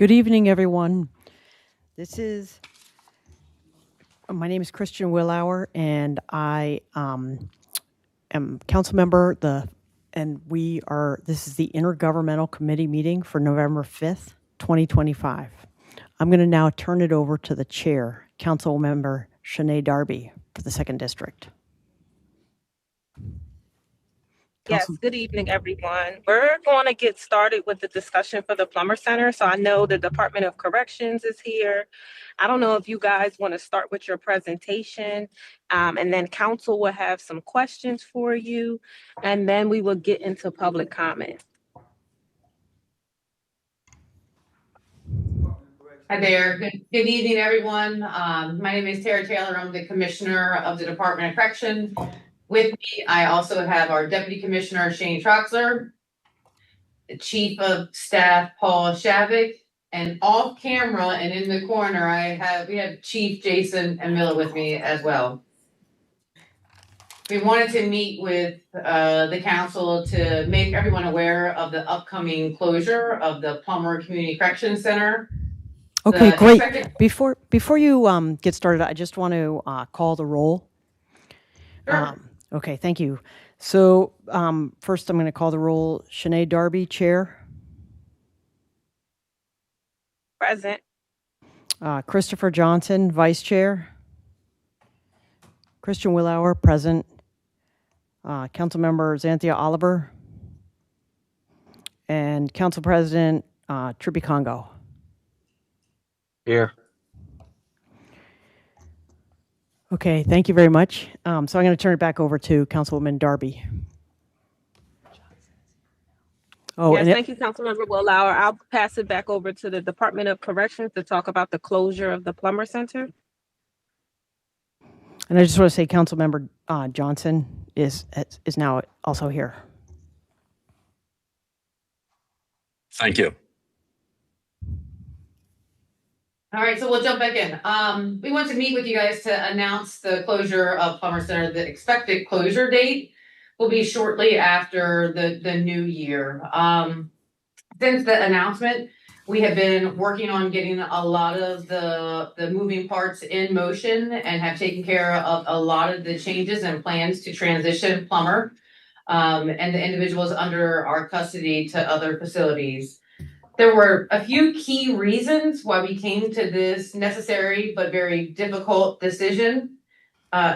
Good evening, everyone. My name is Christian Willauer, and I am council member. This is the Intergovernmental Committee meeting for November 5th, 2025. I'm going to now turn it over to the chair, Council Member Shanae Darby for the 2nd District. Yes, good evening, everyone. We're going to get started with the discussion for the Plummer Center. So I know the Department of Corrections is here. I don't know if you guys want to start with your presentation, and then council will have some questions for you, and then we will get into public comment. Hi there. Good evening, everyone. My name is Tara Taylor. I'm the Commissioner of the Department of Corrections. With me, I also have our Deputy Commissioner, Shane Troxler, the Chief of Staff, Paul Shavik, and off camera and in the corner, we have Chief Jason and Miller with me as well. We wanted to meet with the council to make everyone aware of the upcoming closure of the Plummer Community Corrections Center. Okay, great. Before you get started, I just want to call the roll. Sure. Okay, thank you. So first I'm going to call the roll. Shanae Darby, Chair. Present. Christopher Johnson, Vice Chair. Christian Willauer, present. Councilmember Xanthia Oliver. And Council President Trippy Congo. Here. Okay, thank you very much. So I'm going to turn it back over to Councilwoman Darby. Oh, yes, thank you, Councilmember Willauer. I'll pass it back over to the Department of Corrections to talk about the closure of the Plummer Center. And I just want to say Councilmember Johnson is now also here. Thank you. All right, so we'll jump back in. We want to meet with you guys to announce the closure of Plummer Center. The expected closure date will be shortly after the new year. Since the announcement, we have been working on getting a lot of the moving parts in motion and have taken care of a lot of the changes and plans to transition Plummer and the individuals under our custody to other facilities. There were a few key reasons why we came to this necessary but very difficult decision.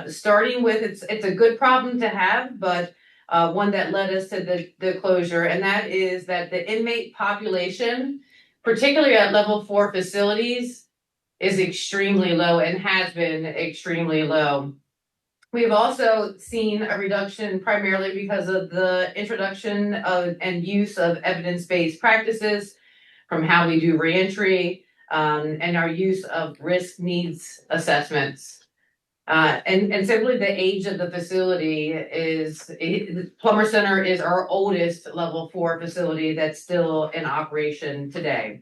Starting with, it's a good problem to have, but one that led us to the closure, and that is that the inmate population, particularly at level 4 facilities, is extremely low and has been extremely low. We've also seen a reduction primarily because of the introduction of and use of evidence-based practices from how we do reentry and our use of risk needs assessments. And simply the age of the facility Plummer Center is our oldest level 4 facility that's still in operation today.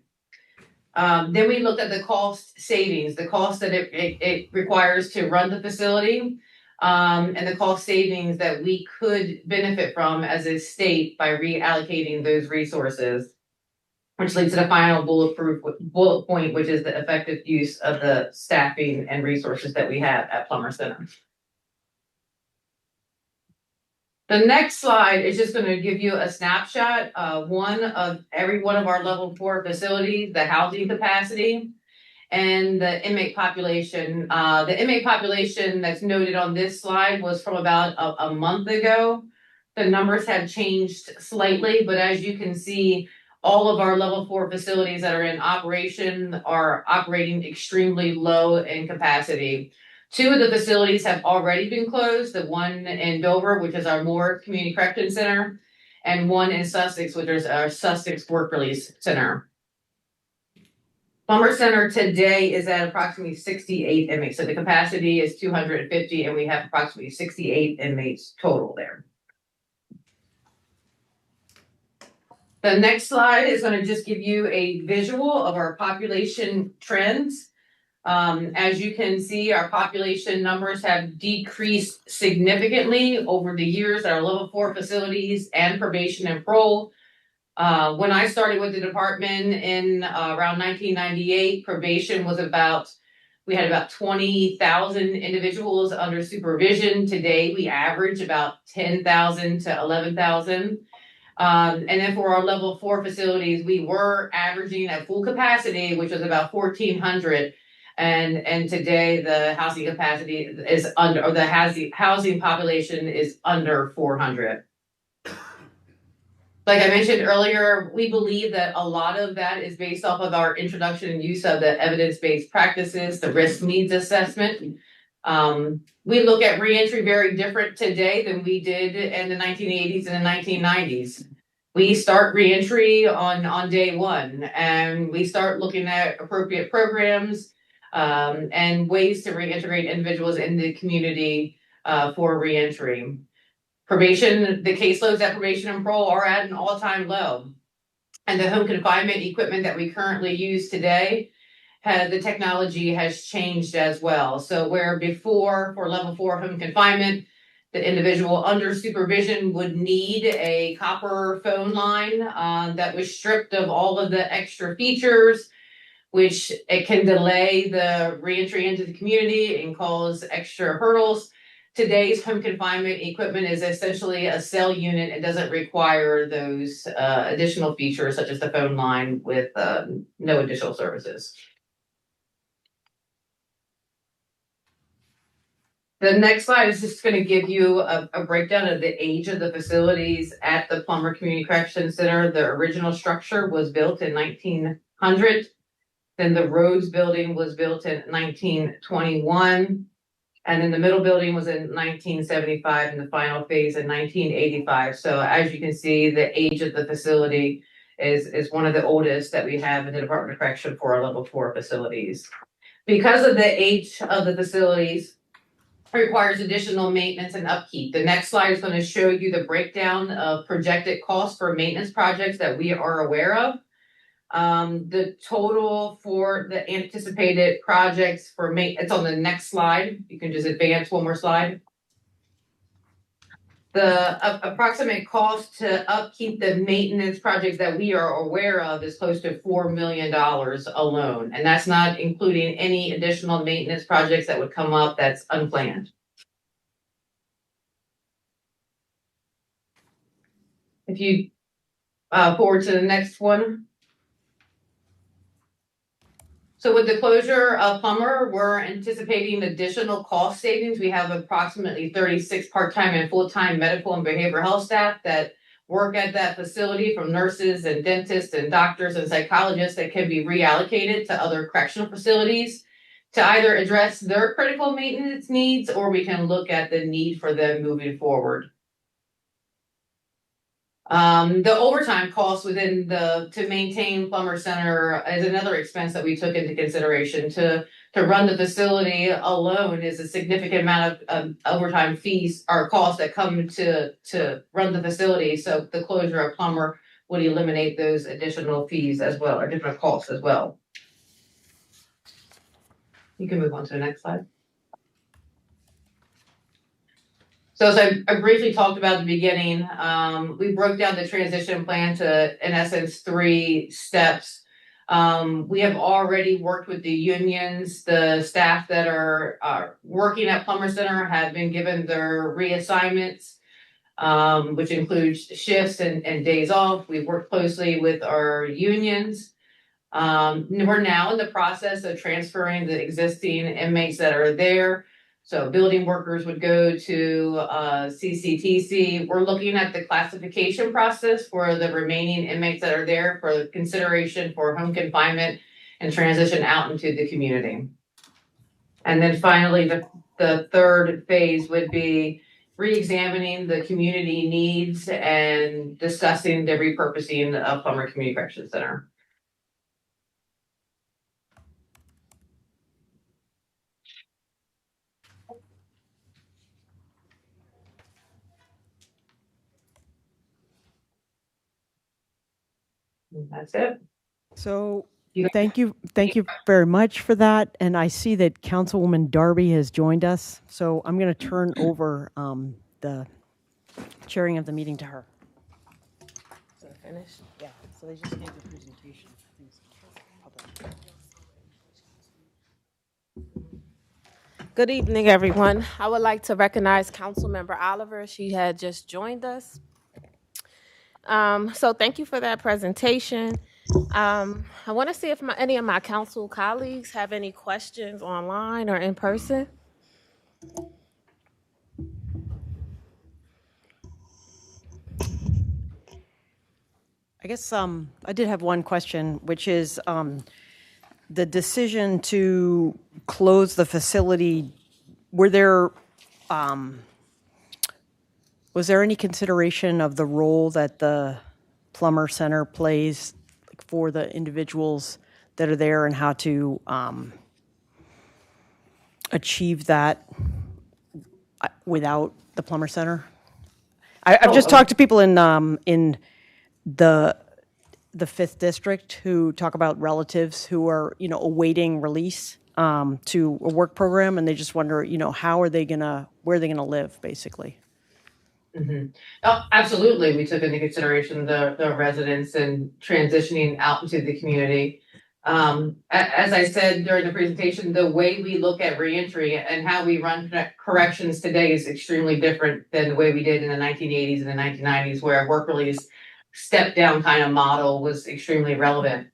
Then we looked at the cost savings, the cost that it requires to run the facility, and the cost savings that we could benefit from as a state by reallocating those resources, which leads to the final bullet point, which is the effective use of the staffing and resources that we have at Plummer Center. The next slide is just going to give you a snapshot, one of every one of our level 4 facilities, the housing capacity, and the inmate population. The inmate population that's noted on this slide was from about a month ago. The numbers have changed slightly, but as you can see, all of our level 4 facilities that are in operation are operating extremely low in capacity. 2 of the facilities have already been closed, the one in Dover, which is our Moore Community Corrections Center, and one in Sussex, which is our Sussex Work Release Center. Plummer Center today is at approximately 68 inmates. So the capacity is 250, and we have approximately 68 inmates total there. The next slide is going to just give you a visual of our population trends. As you can see, our population numbers have decreased significantly over the years at our level 4 facilities and probation and parole. When I started with the department in around 1998, probation was we had about 20,000 individuals under supervision. Today, we average about 10,000 to 11,000. And then for our level 4 facilities, we were averaging at full capacity, which was about 1,400. And today the housing capacity is under, or the housing population is under 400. Like I mentioned earlier, we believe that a lot of that is based off of our introduction and use of the evidence-based practices, the risk needs assessment. We look at reentry very different today than we did in the 1980s and the 1990s. We start reentry on day one, and we start looking at appropriate programs and ways to reintegrate individuals in the community for reentry. Probation, the caseloads at probation and parole are at an all-time low. And the home confinement equipment that we currently use today, the technology has changed as well. So where before for level 4 home confinement, the individual under supervision would need a copper phone line that was stripped of all of the extra features, which it can delay the reentry into the community and cause extra hurdles. Today's home confinement equipment is essentially a cell unit. It doesn't require those additional features such as the phone line with no additional services. The next slide is just going to give you a breakdown of the age of the facilities at the Plummer Community Correction Center. The original structure was built in 1900. Then the Rhodes building was built in 1921. And then the middle building was in 1975 and the final phase in 1985. So as you can see, the age of the facility is one of the oldest that we have in the Department of Correction for our level 4 facilities. Because of the age of the facilities, it requires additional maintenance and upkeep. The next slide is going to show you the breakdown of projected costs for maintenance projects that we are aware of. The total for the anticipated projects for it's on the next slide. You can just advance one more slide. The approximate cost to upkeep the maintenance projects that we are aware of is close to $4 million alone. And that's not including any additional maintenance projects that would come up that's unplanned. If you forward to the next one. So with the closure of Plummer, we're anticipating additional cost savings. We have approximately 36 part-time and full-time medical and behavioral health staff that work at that facility, from nurses and dentists and doctors and psychologists, that can be reallocated to other correctional facilities to either address their critical maintenance needs, or we can look at the need for them moving forward. The overtime costs to maintain Plummer Center is another expense that we took into consideration. To run the facility alone is a significant amount of overtime fees or costs that come to run the facility. So the closure of Plummer would eliminate those additional fees as well, or different costs as well. You can move on to the next slide. So as I briefly talked about at the beginning, we broke down the transition plan to, in essence, 3 steps. We have already worked with the unions. The staff that are working at Plummer Center have been given their reassignments, which includes shifts and days off. We've worked closely with our unions. We're now in the process of transferring the existing inmates that are there. So building workers would go to CCTC. We're looking at the classification process for the remaining inmates that are there for consideration for home confinement and transition out into the community. And then finally, the third phase would be re-examining the community needs and discussing the repurposing of Plummer Community Correction Center. That's it. So thank you very much for that. And I see that Councilwoman Darby has joined us. So I'm going to turn over the chairing of the meeting to her. finished. Yeah, so they just gave the presentation. Public. Good evening, everyone. I would like to recognize Councilmember Oliver. She had just joined us. So thank you for that presentation. I want to see if any of my council colleagues have any questions online or in person. I guess I did have one question, which is the decision to close the facility. Was there any consideration of the role that the Plummer Center plays for the individuals that are there and how to achieve that without the Plummer Center? I've just talked to people in the 5th district who talk about relatives who are, awaiting release to a work program, and they just wonder, where are they gonna live, basically. Mm-hmm. Oh, absolutely. We took into consideration the residents and transitioning out into the community. As I said during the presentation, the way we look at reentry and how we run corrections today is extremely different than the way we did in the 1980s and the 1990s, where a work release step down kind of model was extremely relevant.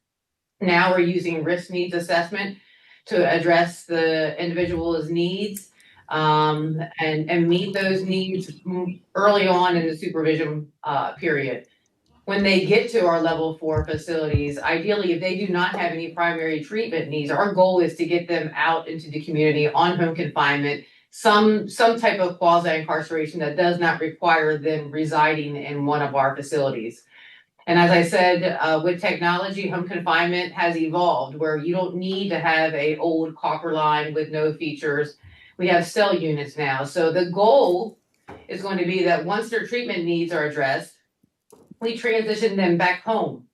Now we're using risk needs assessment to address the individual's needs and meet those needs early on in the supervision period. When they get to our level 4 facilities, ideally, if they do not have any primary treatment needs, our goal is to get them out into the community on home confinement, some type of quasi-incarceration that does not require them residing in one of our facilities. And as I said, with technology, home confinement has evolved where you don't need to have an old copper line with no features. We have cell units now. So the goal is going to be that once their treatment needs are addressed, we transition them back home.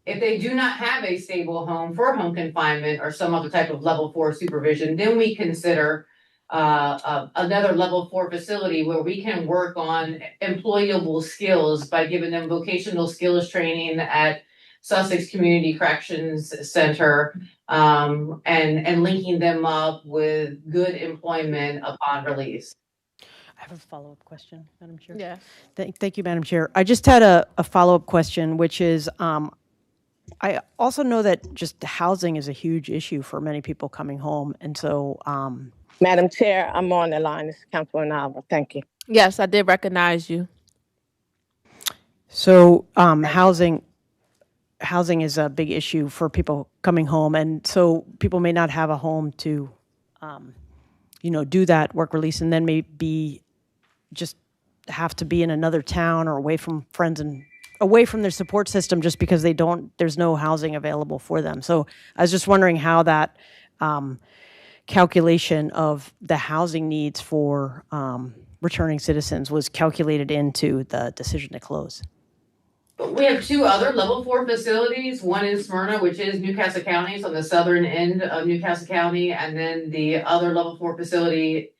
If they do not have a stable home for home confinement or some other type of level 4 supervision, then we consider another level 4 facility where we can work on employable skills by giving them vocational skills training at Sussex Community Corrections Center and linking them up with good employment upon release. I have a follow-up question, Madam Chair. Yeah. Thank you, Madam Chair. I just had a follow-up question, which is I also know that just housing is a huge issue for many people coming home. And so... Madam Chair, I'm on the line. This is Councilwoman Oliver. Thank you. Yes, I did recognize you. So housing is a big issue for people coming home. And so people may not have a home to, do that work release, and then maybe just have to be in another town or away from friends and away from their support system just because there's no housing available for them. So I was just wondering how that calculation of the housing needs for returning citizens was calculated into the decision to close. We have 2 other level 4 facilities, one in Smyrna, which is Newcastle County, so on the southern end of Newcastle County, and then the other level 4 facility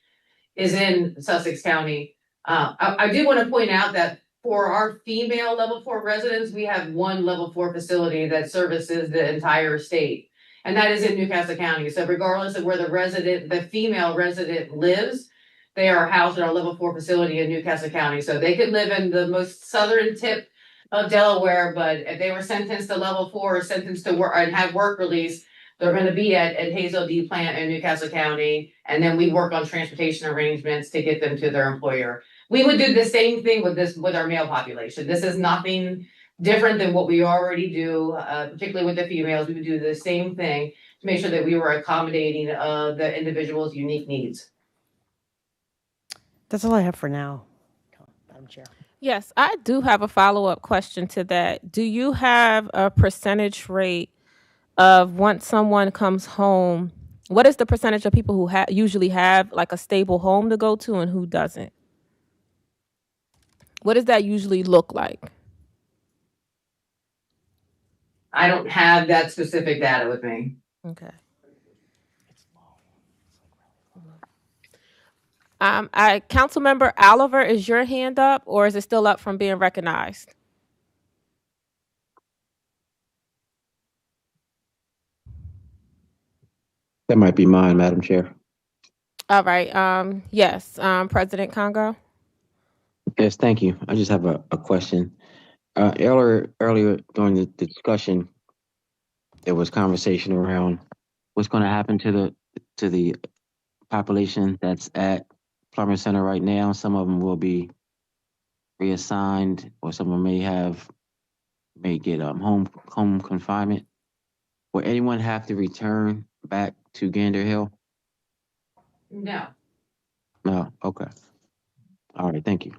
is in Sussex County. I do want to point out that for our female level 4 residents, we have 1 level 4 facility that services the entire state, and that is in Newcastle County. So regardless of where the female resident lives, they are housed in our level 4 facility in Newcastle County. So they could live in the most southern tip of Delaware, but if they were sentenced to level 4 or sentenced to work and have work release, they're going to be at Hazel D plant in Newcastle County, and then we work on transportation arrangements to get them to their employer. We would do the same thing with our male population. This is nothing different than what we already do, particularly with the females. We would do the same thing to make sure that we were accommodating the individual's unique needs. That's all I have for now, Madam Chair. Yes, I do have a follow-up question to that. Do you have a percentage rate of once someone comes home, what is the percentage of people who usually have like a stable home to go to and who doesn't? What does that usually look like? I don't have that specific data with me. Okay. Councilmember Oliver, is your hand up or is it still up from being recognized? That might be mine, Madam Chair. All right. Yes. President Congo. Yes, thank you. I just have a question. Earlier during the discussion, there was conversation around what's going to happen to the population that's at Plummer Center right now. Some of them will be reassigned, or some of them may get home confinement. Will anyone have to return back to Gander Hill? No. No. Okay. All right. Thank you.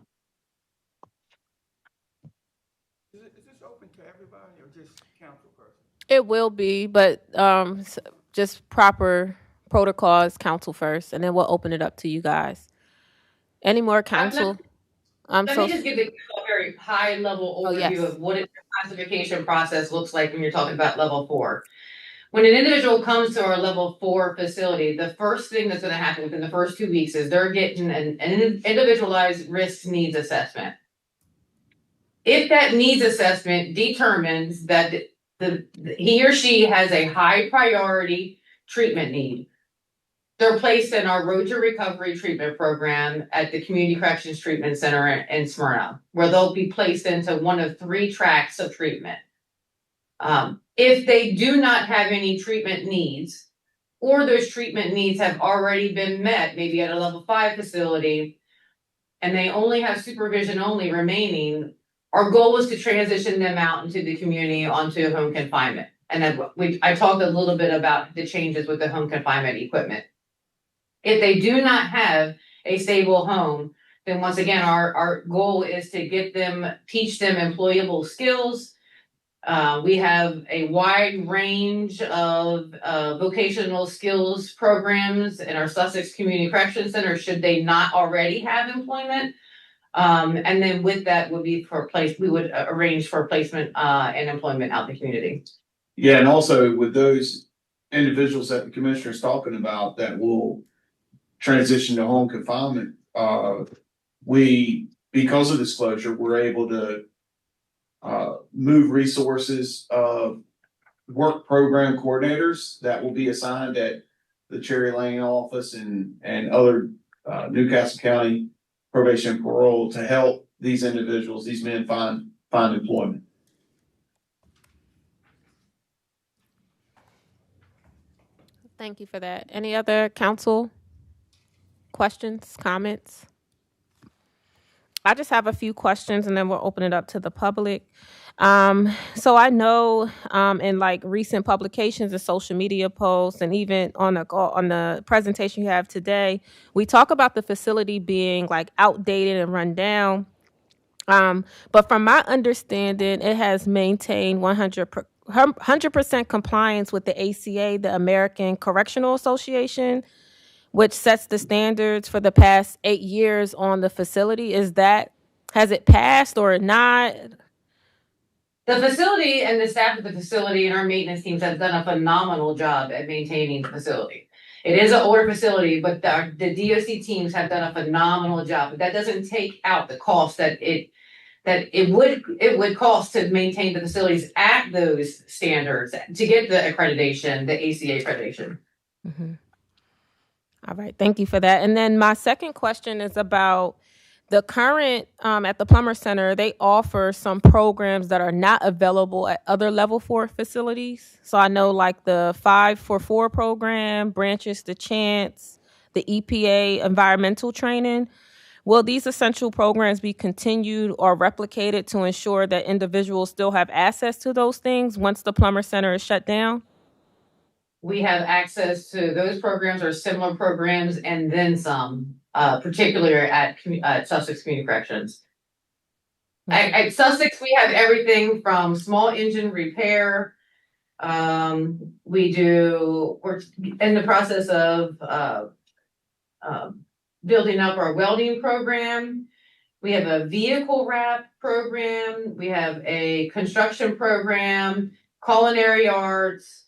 Is this open to everybody or just council person? It will be, but just proper protocols, council first, and then we'll open it up to you guys. Any more council? Let me just give a very high level overview of what the classification process looks like when you're talking about level 4. When an individual comes to our level 4 facility, the first thing that's going to happen within the first 2 weeks is they're getting an individualized risk needs assessment. If that needs assessment determines that he or she has a high priority treatment need, they're placed in our Road to Recovery treatment program at the Community Corrections Treatment Center in Smyrna, where they'll be placed into one of 3 tracks of treatment. If they do not have any treatment needs, or those treatment needs have already been met, maybe at a level 5 facility, and they only have supervision only remaining, our goal is to transition them out into the community onto home confinement. And then I talked a little bit about the changes with the home confinement equipment. If they do not have a stable home, then once again, our goal is to teach them employable skills. We have a wide range of vocational skills programs in our Sussex Community Correction Center, should they not already have employment. And then with that would be we would arrange for placement and employment out in the community. Yeah, and also with those individuals that the commissioner is talking about that will transition to home confinement, because of this closure, we're able to move resources of work program coordinators that will be assigned at the Cherry Lane office and other Newcastle County probation and parole to help these individuals, these men find employment. Thank you for that. Any other council questions, comments? I just have a few questions and then we'll open it up to the public. So I know in like recent publications and social media posts and even on the presentation you have today, we talk about the facility being like outdated and run down. But from my understanding, it has maintained 100% compliance with the ACA, the American Correctional Association, which sets the standards for the past 8 years on the facility. Has it passed or not? The facility and the staff of the facility and our maintenance teams have done a phenomenal job at maintaining the facility. It is an older facility, but the DOC teams have done a phenomenal job. But that doesn't take out the cost that it would cost to maintain the facilities at those standards to get the accreditation, the ACA accreditation. Mm-hmm. All right, thank you for that. And then my second question is about the current, at the Plummer Center, they offer some programs that are not available at other level 4 facilities. So I know like the 5-for-4 program, Branches to Chance, the EPA environmental training. Will these essential programs be continued or replicated to ensure that individuals still have access to those things once the Plummer Center is shut down? We have access to those programs or similar programs and then some, particularly at Sussex Community Corrections. At Sussex, we have everything from small engine repair. We're in the process of building up our welding program. We have a vehicle wrap program. We have a construction program, culinary arts,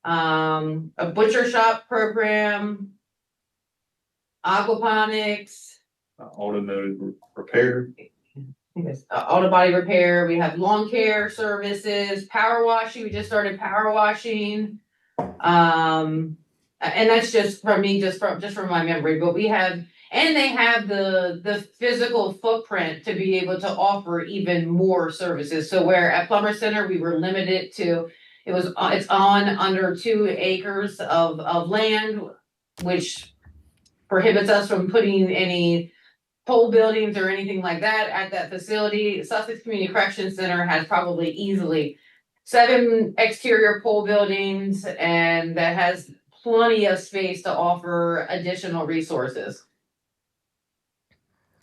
a butcher shop program, aquaponics, Automotive repair. Auto body repair. We have lawn care services, power washing. We just started power washing. And that's just from me, just from my memory, but we have, and they have the physical footprint to be able to offer even more services. So where at Plummer Center, we were limited to, it's on under 2 acres of land, which prohibits us from putting any pole buildings or anything like that at that facility. Sussex Community Corrections Center has probably easily 7 exterior pole buildings, and that has plenty of space to offer additional resources.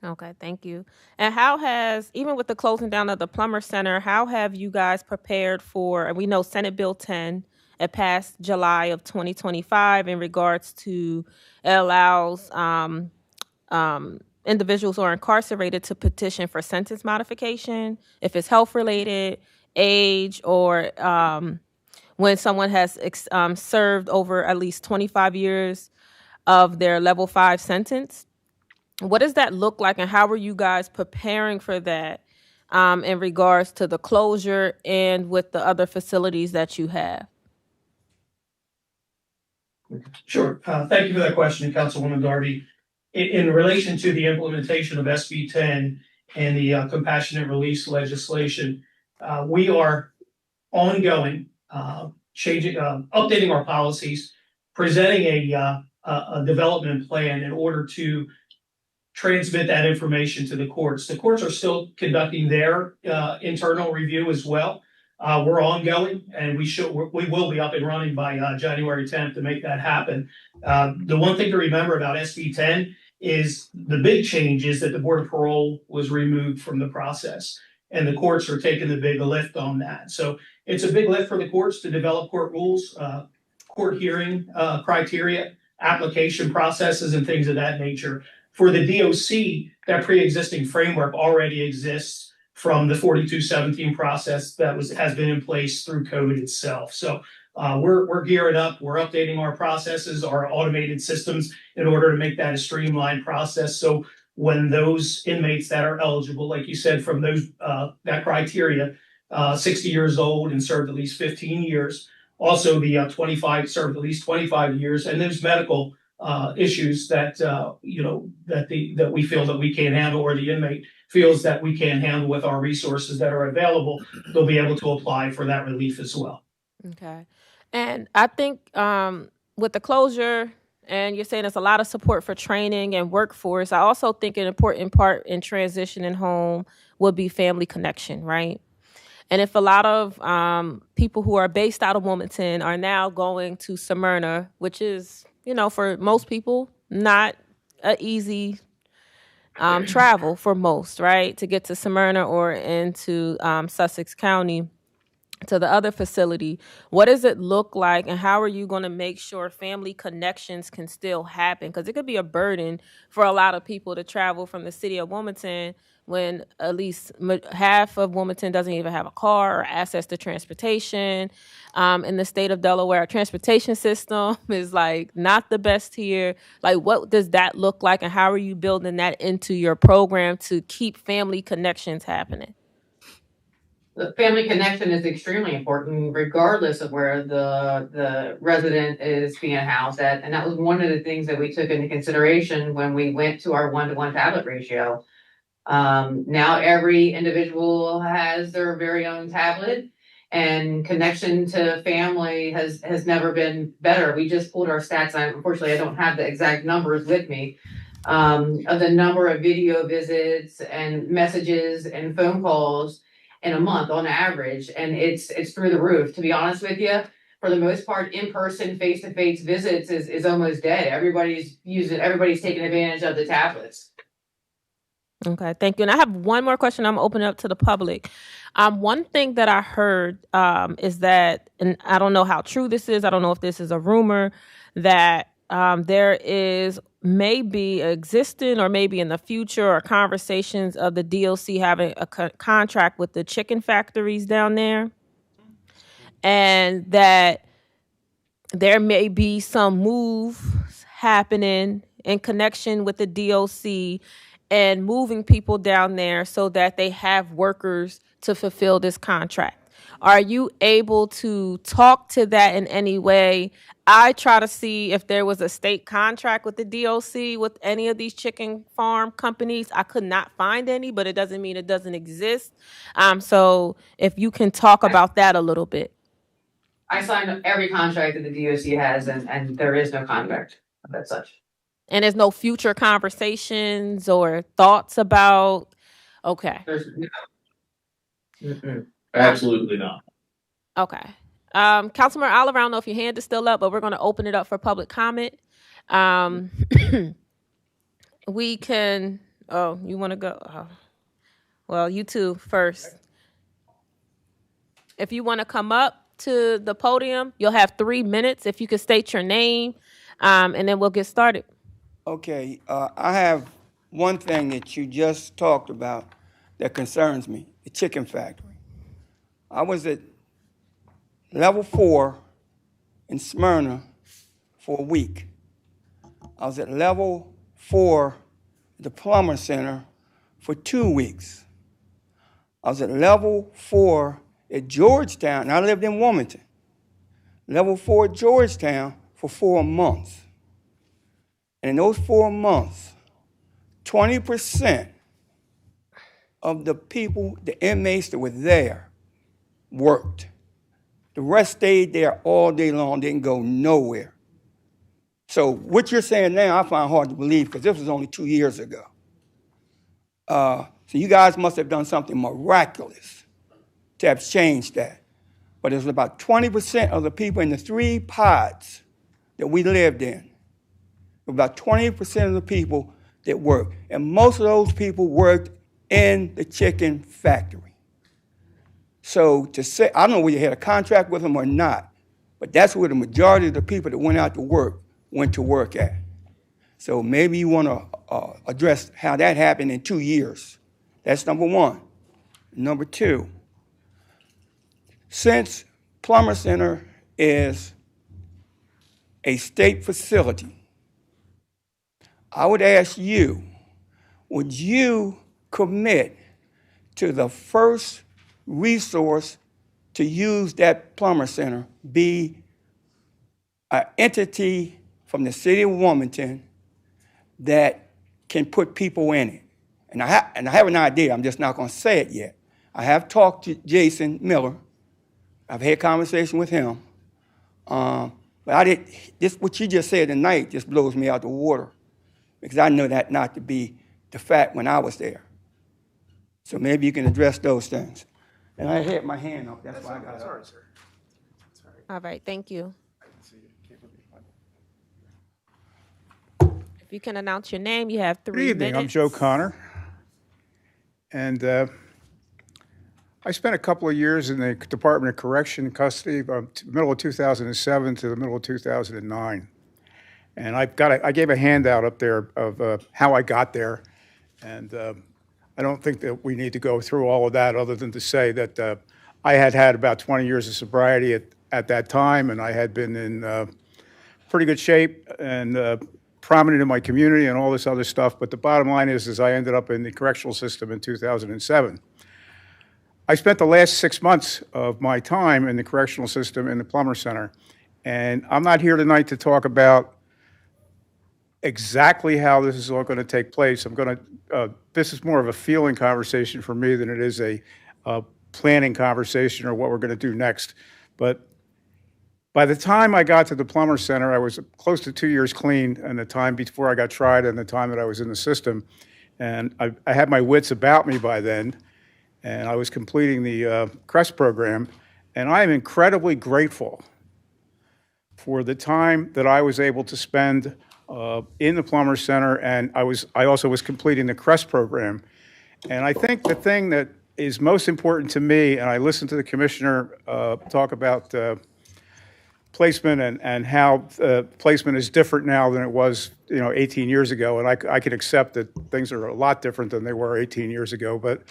Okay, thank you. And how has, even with the closing down of the Plummer Center, how have you guys prepared for, and we know Senate Bill 10, it passed July of 2025 in regards to, it allows individuals who are incarcerated to petition for sentence modification if it's health related, age, or when someone has served over at least 25 years of their level 5 sentence. What does that look like, and how are you guys preparing for that in regards to the closure and with the other facilities that you have? Sure. Thank you for that question, Councilwoman Darby. In relation to the implementation of SB 10 and the compassionate release legislation, we are ongoing, updating our policies, presenting a development plan in order to transmit that information to the courts. The courts are still conducting their internal review as well. We're ongoing, and we will be up and running by January 10th to make that happen. The one thing to remember about SB 10 is the big change is that the Board of Parole was removed from the process, and the courts are taking the big lift on that. So it's a big lift for the courts to develop court rules, court hearing criteria, application processes, and things of that nature. For the DOC, that pre-existing framework already exists from the 4217 process that has been in place through COVID itself. So we're gearing up. We're updating our processes, our automated systems, in order to make that a streamlined process. So when those inmates that are eligible, like you said, from those that criteria, 60 years old and served at least 15 years, also the 25 served at least 25 years, and those medical issues that that we feel that we can't handle, or the inmate feels that we can't handle with our resources that are available, they'll be able to apply for that relief as well. Okay. And I think with the closure, and you're saying there's a lot of support for training and workforce, I also think an important part in transitioning home would be family connection, right? And if a lot of people who are based out of Wilmington are now going to Smyrna, which is, for most people, not an easy travel for most, right? To get to Smyrna or into Sussex County to the other facility, what does it look like, and how are you going to make sure family connections can still happen? Because it could be a burden for a lot of people to travel from the city of Wilmington when at least half of Wilmington doesn't even have a car or access to transportation. In the state of Delaware, transportation system is not the best here. What does that look like, and how are you building that into your program to keep family connections happening? The family connection is extremely important, regardless of where the resident is being housed at. And that was one of the things that we took into consideration when we went to our 1-to-1 tablet ratio. Now every individual has their very own tablet, and connection to family has never been better. We just pulled our stats. Unfortunately, I don't have the exact numbers with me of the number of video visits and messages and phone calls in a month on average, and it's through the roof. To be honest with you, for the most part, in-person, face-to-face visits is almost dead. Everybody's taking advantage of the tablets. Okay, thank you. And I have one more question I'm opening up to the public. One thing that I heard is that, and I don't know how true this is, I don't know if this is a rumor, that there is maybe existing or maybe in the future or conversations of the DOC having a contract with the chicken factories down there, and that there may be some moves happening in connection with the DOC and moving people down there so that they have workers to fulfill this contract. Are you able to talk to that in any way? I try to see if there was a state contract with the DOC with any of these chicken farm companies. I could not find any, but it doesn't mean it doesn't exist. So if you can talk about that a little bit. I signed up every contract that the DOC has, and there is no contract of that such. And there's no future conversations or thoughts about, okay. There's no. Absolutely not. Okay. Councilman Oliver, I don't know if your hand is still up, but we're going to open it up for public comment. We can, oh, you want to go? Oh. Well, you two first. If you want to come up to the podium, you'll have 3 minutes. If you could state your name, and then we'll get started. Okay, I have one thing that you just talked about that concerns me, the chicken factory. I was at level 4 in Smyrna for a week. I was at level 4 at the Plummer Center for 2 weeks. I was at level 4 at Georgetown, and I lived in Wilmington. Level 4 at Georgetown for 4 months. And in those 4 months, 20% of the people, the inmates that were there, worked. The rest stayed there all day long, didn't go nowhere. So what you're saying now, I find hard to believe because this was only 2 years ago. So you guys must have done something miraculous to have changed that. But it was about 20% of the people in the 3 pods that we lived in. About 20% of the people that worked. And most of those people worked in the chicken factory. So to say, I don't know whether you had a contract with them or not, but that's where the majority of the people that went out to work went to work at. So maybe you want to address how that happened in 2 years. That's number one. Number two, since Plummer Center is a state facility, I would ask you, would you commit to the first resource to use that Plummer Center be an entity from the city of Wilmington that can put people in it? And I have an idea, I'm just not going to say it yet. I have talked to Jason Miller. I've had conversation with him. But what you just said tonight just blows me out the water because I know that not to be the fact when I was there. So maybe you can address those things. And I had my hand up, that's why I got it. Sorry, sir. All right, thank you. If you can announce your name, you have 3 minutes. Good evening, I'm Joe Connor. And I spent a couple of years in the Department of Correction custody, middle of 2007 to the middle of 2009. And I gave a handout up there of how I got there. And I don't think that we need to go through all of that other than to say that I had about 20 years of sobriety at that time, and I had been in pretty good shape and prominent in my community and all this other stuff. But the bottom line is I ended up in the correctional system in 2007. I spent the last 6 months of my time in the correctional system in the Plummer Center. And I'm not here tonight to talk about exactly how this is all going to take place. This is more of a feeling conversation for me than it is a planning conversation or what we're going to do next. But by the time I got to the Plummer Center, I was close to 2 years clean, and the time before I got tried and the time that I was in the system. And I had my wits about me by then, and I was completing the CREST program. And I am incredibly grateful for the time that I was able to spend in the Plummer Center, and I also was completing the CREST program. And I think the thing that is most important to me, and I listened to the commissioner talk about placement and how placement is different now than it was 18 years ago, and I can accept that things are a lot different than they were 18 years ago. But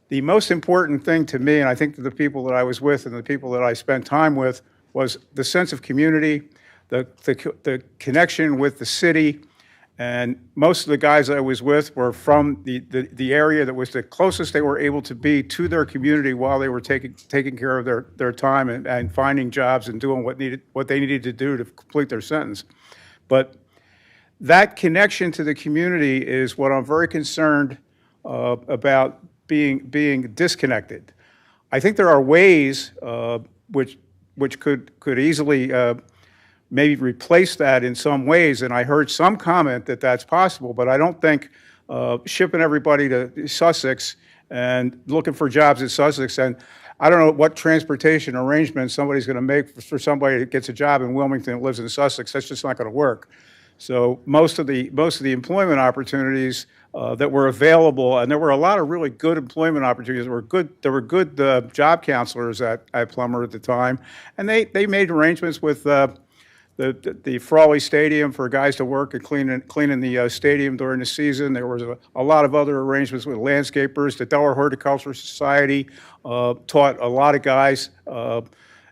the most important thing to me, and I think that the people that I was with and the people that I spent time with, was the sense of community, the connection with the city, And most of the guys I was with were from the area that was the closest they were able to be to their community while they were taking care of their time and finding jobs and doing what they needed to do to complete their sentence. But that connection to the community is what I'm very concerned about being disconnected. I think there are ways which could easily maybe replace that in some ways, and I heard some comment that that's possible, but I don't think shipping everybody to Sussex and looking for jobs in Sussex, and I don't know what transportation arrangements somebody's going to make for somebody that gets a job in Wilmington and lives in Sussex. That's just not going to work. So most of the employment opportunities that were available, and there were a lot of really good employment opportunities. There were good job counselors at Plummer at the time, and they made arrangements with the Frawley Stadium for guys to work and cleaning the stadium during the season. There was a lot of other arrangements with landscapers. The Delaware Horticultural Society taught a lot of guys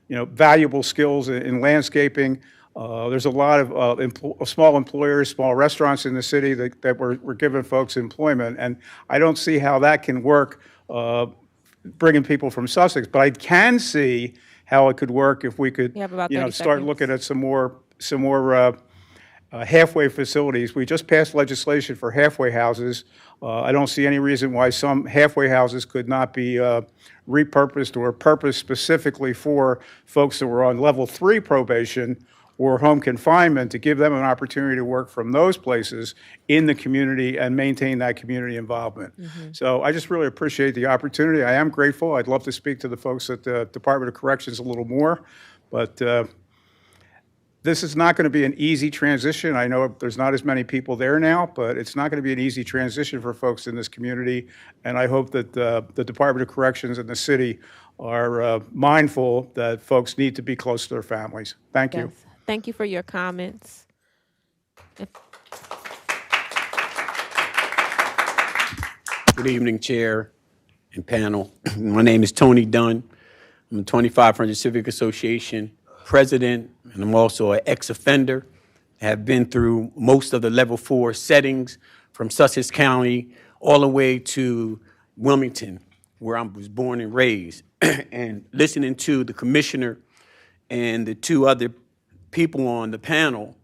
valuable skills in landscaping. There's a lot of small employers, small restaurants in the city that were giving folks employment, and I don't see how that can work bringing people from Sussex. But I can see how it could work if we could, start looking at some more halfway facilities. We just passed legislation for halfway houses. I don't see any reason why some halfway houses could not be repurposed or purposed specifically for folks that were on level 3 probation or home confinement, to give them an opportunity to work from those places in the community and maintain that community involvement. So I just really appreciate the opportunity. I am grateful. I'd love to speak to the folks at the Department of Corrections a little more, but this is not going to be an easy transition. I know there's not as many people there now, but it's not going to be an easy transition for folks in this community, and I hope that the Department of Corrections and the city are mindful that folks need to be close to their families. Thank you. Thank you for your comments. Good evening, Chair and panel. My name is Tony Dunn. I'm a 2500 Civic Association president, and I'm also an ex-offender. I have been through most of the level 4 settings from Sussex County all the way to Wilmington, where I was born and raised. And listening to the commissioner and the two other people on the panel,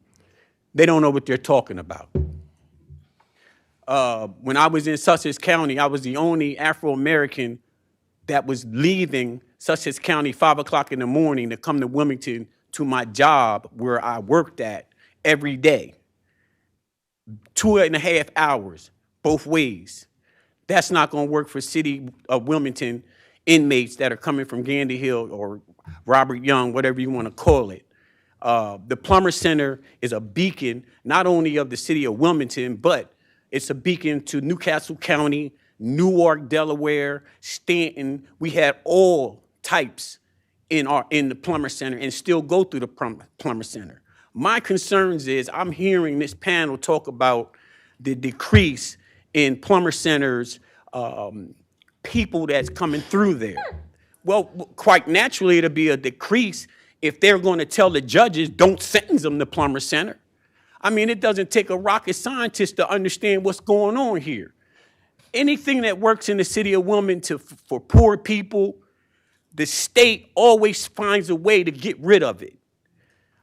they don't know what they're talking about. When I was in Sussex County, I was the only Afro-American that was leaving Sussex County 5 o'clock in the morning to come to Wilmington to my job where I worked at every day. 2.5 hours, both ways. That's not going to work for City of Wilmington inmates that are coming from Gandy Hill or Robert Young, whatever you want to call it. The Plummer Center is a beacon, not only of the city of Wilmington, but it's a beacon to Newcastle County, Newark, Delaware, Stanton. We had all types in the Plummer Center and still go through the Plummer Center. My concerns is I'm hearing this panel talk about the decrease in Plummer Center's people that's coming through there. Well, quite naturally, it'll be a decrease if they're going to tell the judges, don't sentence them to Plummer Center. I mean, it doesn't take a rocket scientist to understand what's going on here. Anything that works in the city of Wilmington for poor people, the state always finds a way to get rid of it.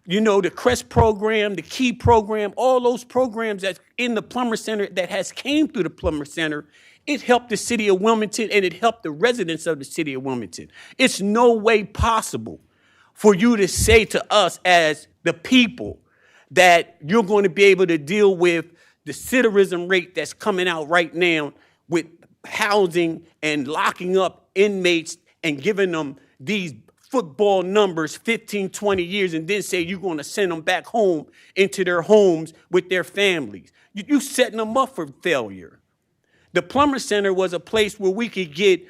You know, the CREST program, the KEY program, all those programs that's in the Plummer Center that has came through the Plummer Center, it helped the city of Wilmington and it helped the residents of the city of Wilmington. It's no way possible for you to say to us as the people that you're going to be able to deal with the citizen rate that's coming out right now with housing and locking up inmates and giving them these football numbers 15, 20 years and then say you're going to send them back home into their homes with their families. You're setting them up for failure. The Plummer Center was a place where we could get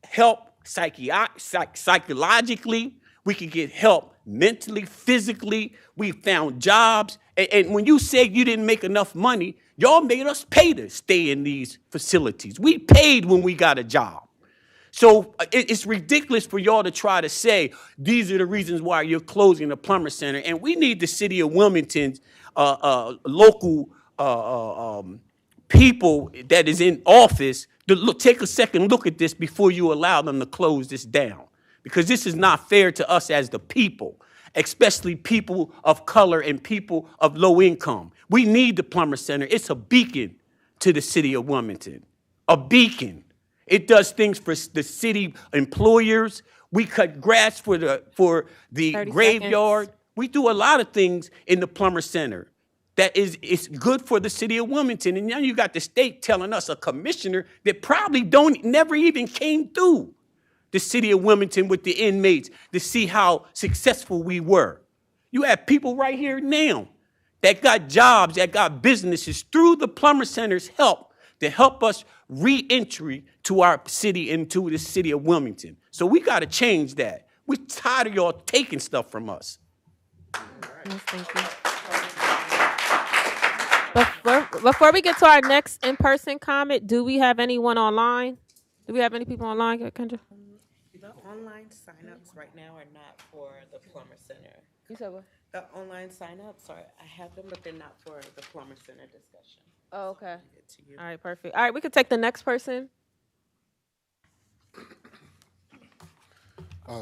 help psychologically, we could get help mentally, physically. We found jobs. And when you say you didn't make enough money, y'all made us pay to stay in these facilities. We paid when we got a job. So it's ridiculous for y'all to try to say these are the reasons why you're closing the Plummer Center. And we need the city of Wilmington's local people that is in office to take a second look at this before you allow them to close this down. Because this is not fair to us as the people, especially people of color and people of low income. We need the Plummer Center. It's a beacon to the city of Wilmington, a beacon. It does things for the city employers. We cut grass for the graveyard. Seconds. We do a lot of things in the Plummer Center that is good for the city of Wilmington. And now you got the state telling us a commissioner that probably never even came through the city of Wilmington with the inmates to see how successful we were. You have people right here now that got jobs, that got businesses through the Plummer Center's help to help us re-entry to our city and to the city of Wilmington. So we got to change that. We're tired of y'all taking stuff from us. Yes, thank you. Before we get to our next in-person comment, do we have anyone online? Do we have any people online, Kendra? The online signups right now are not for the Plummer Center. You said what? The online signups are, I have them, but they're not for the Plummer Center discussion. Oh, okay. Get to you. All right, perfect. All right, we could take the next person.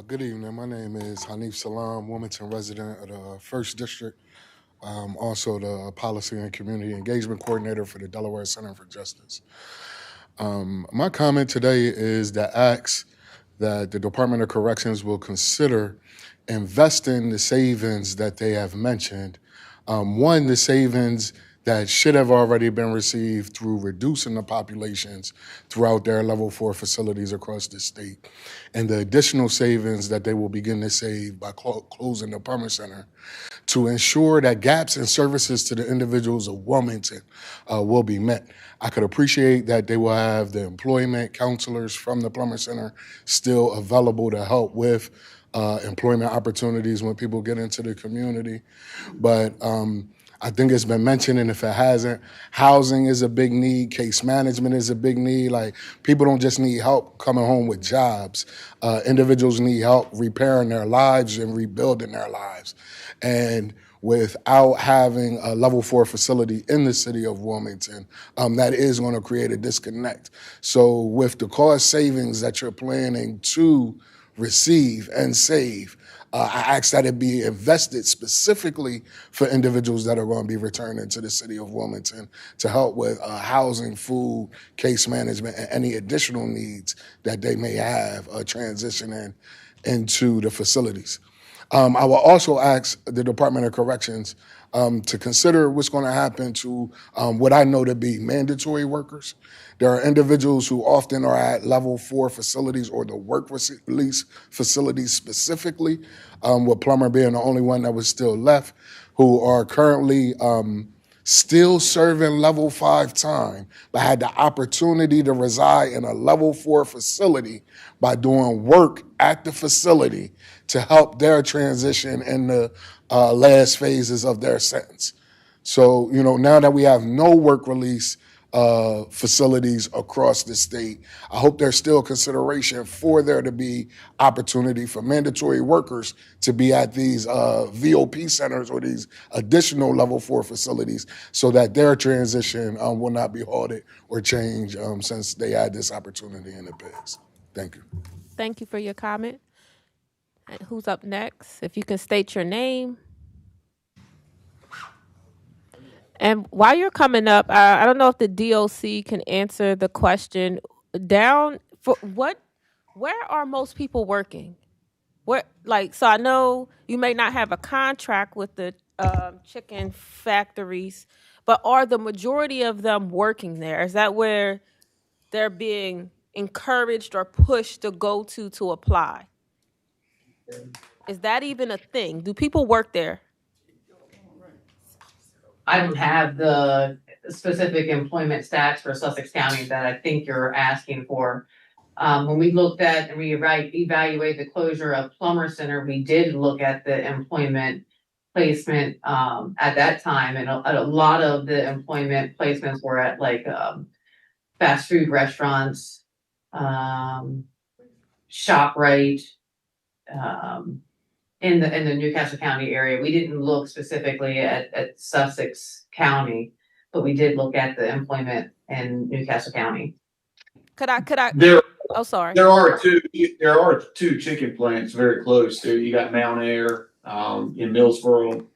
Good evening. My name is Hanif Salam, Wilmington resident of the 1st District. Also the Policy and Community Engagement Coordinator for the Delaware Center for Justice. My comment today is to ask that the Department of Corrections will consider investing the savings that they have mentioned. One, the savings that should have already been received through reducing the populations throughout their level 4 facilities across the state, and the additional savings that they will begin to save by closing the Plummer Center to ensure that gaps in services to the individuals of Wilmington will be met. I could appreciate that they will have the employment counselors from the Plummer Center still available to help with employment opportunities when people get into the community. But I think it's been mentioned, and if it hasn't, housing is a big need, case management is a big need. Like, people don't just need help coming home with jobs. Individuals need help repairing their lives and rebuilding their lives. And without having a level 4 facility in the city of Wilmington, that is going to create a disconnect. So with the cost savings that you're planning to receive and save, I ask that it be invested specifically for individuals that are going to be returning to the city of Wilmington to help with housing, food, case management, and any additional needs that they may have transitioning into the facilities. I will also ask the Department of Corrections to consider what's going to happen to what I know to be mandatory workers. There are individuals who often are at level 4 facilities or the work release facilities specifically, with Plummer being the only one that was still left, who are currently still serving level 5 time, but had the opportunity to reside in a level 4 facility by doing work at the facility to help their transition in the last phases of their sentence. So, now that we have no work release facilities across the state, I hope there's still consideration for there to be opportunity for mandatory workers to be at these VOP centers or these additional level 4 facilities so that their transition will not be halted or changed since they had this opportunity in the past. Thank you. Thank you for your comment. And who's up next? If you can state your name. And while you're coming up, I don't know if the DOC can answer the question where are most people working? So I know you may not have a contract with the chicken factories, but are the majority of them working there? Is that where they're being encouraged or pushed to go to apply? Is that even a thing? Do people work there? I don't have the specific employment stats for Sussex County that I think you're asking for. When we looked at and we evaluated the closure of Plummer Center, we did look at the employment placement at that time, and a lot of the employment placements were at fast food restaurants, ShopRite, in the Newcastle County area. We didn't look specifically at Sussex County, but we did look at the employment in Newcastle County. Could I, There, oh, sorry. there are two chicken plants very close there. You got Mount Air, in Millsboro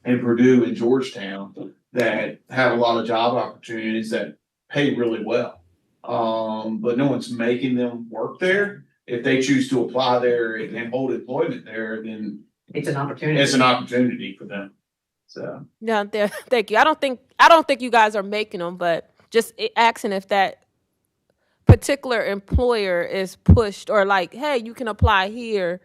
and Purdue and Georgetown that have a lot of job opportunities that pay really well. But no one's making them work there. If they choose to apply there and hold employment there, then it's an opportunity. It's an opportunity for them. So no, thank you. I don't think you guys are making them, but just asking if that particular employer is pushed or like, hey, you can apply here,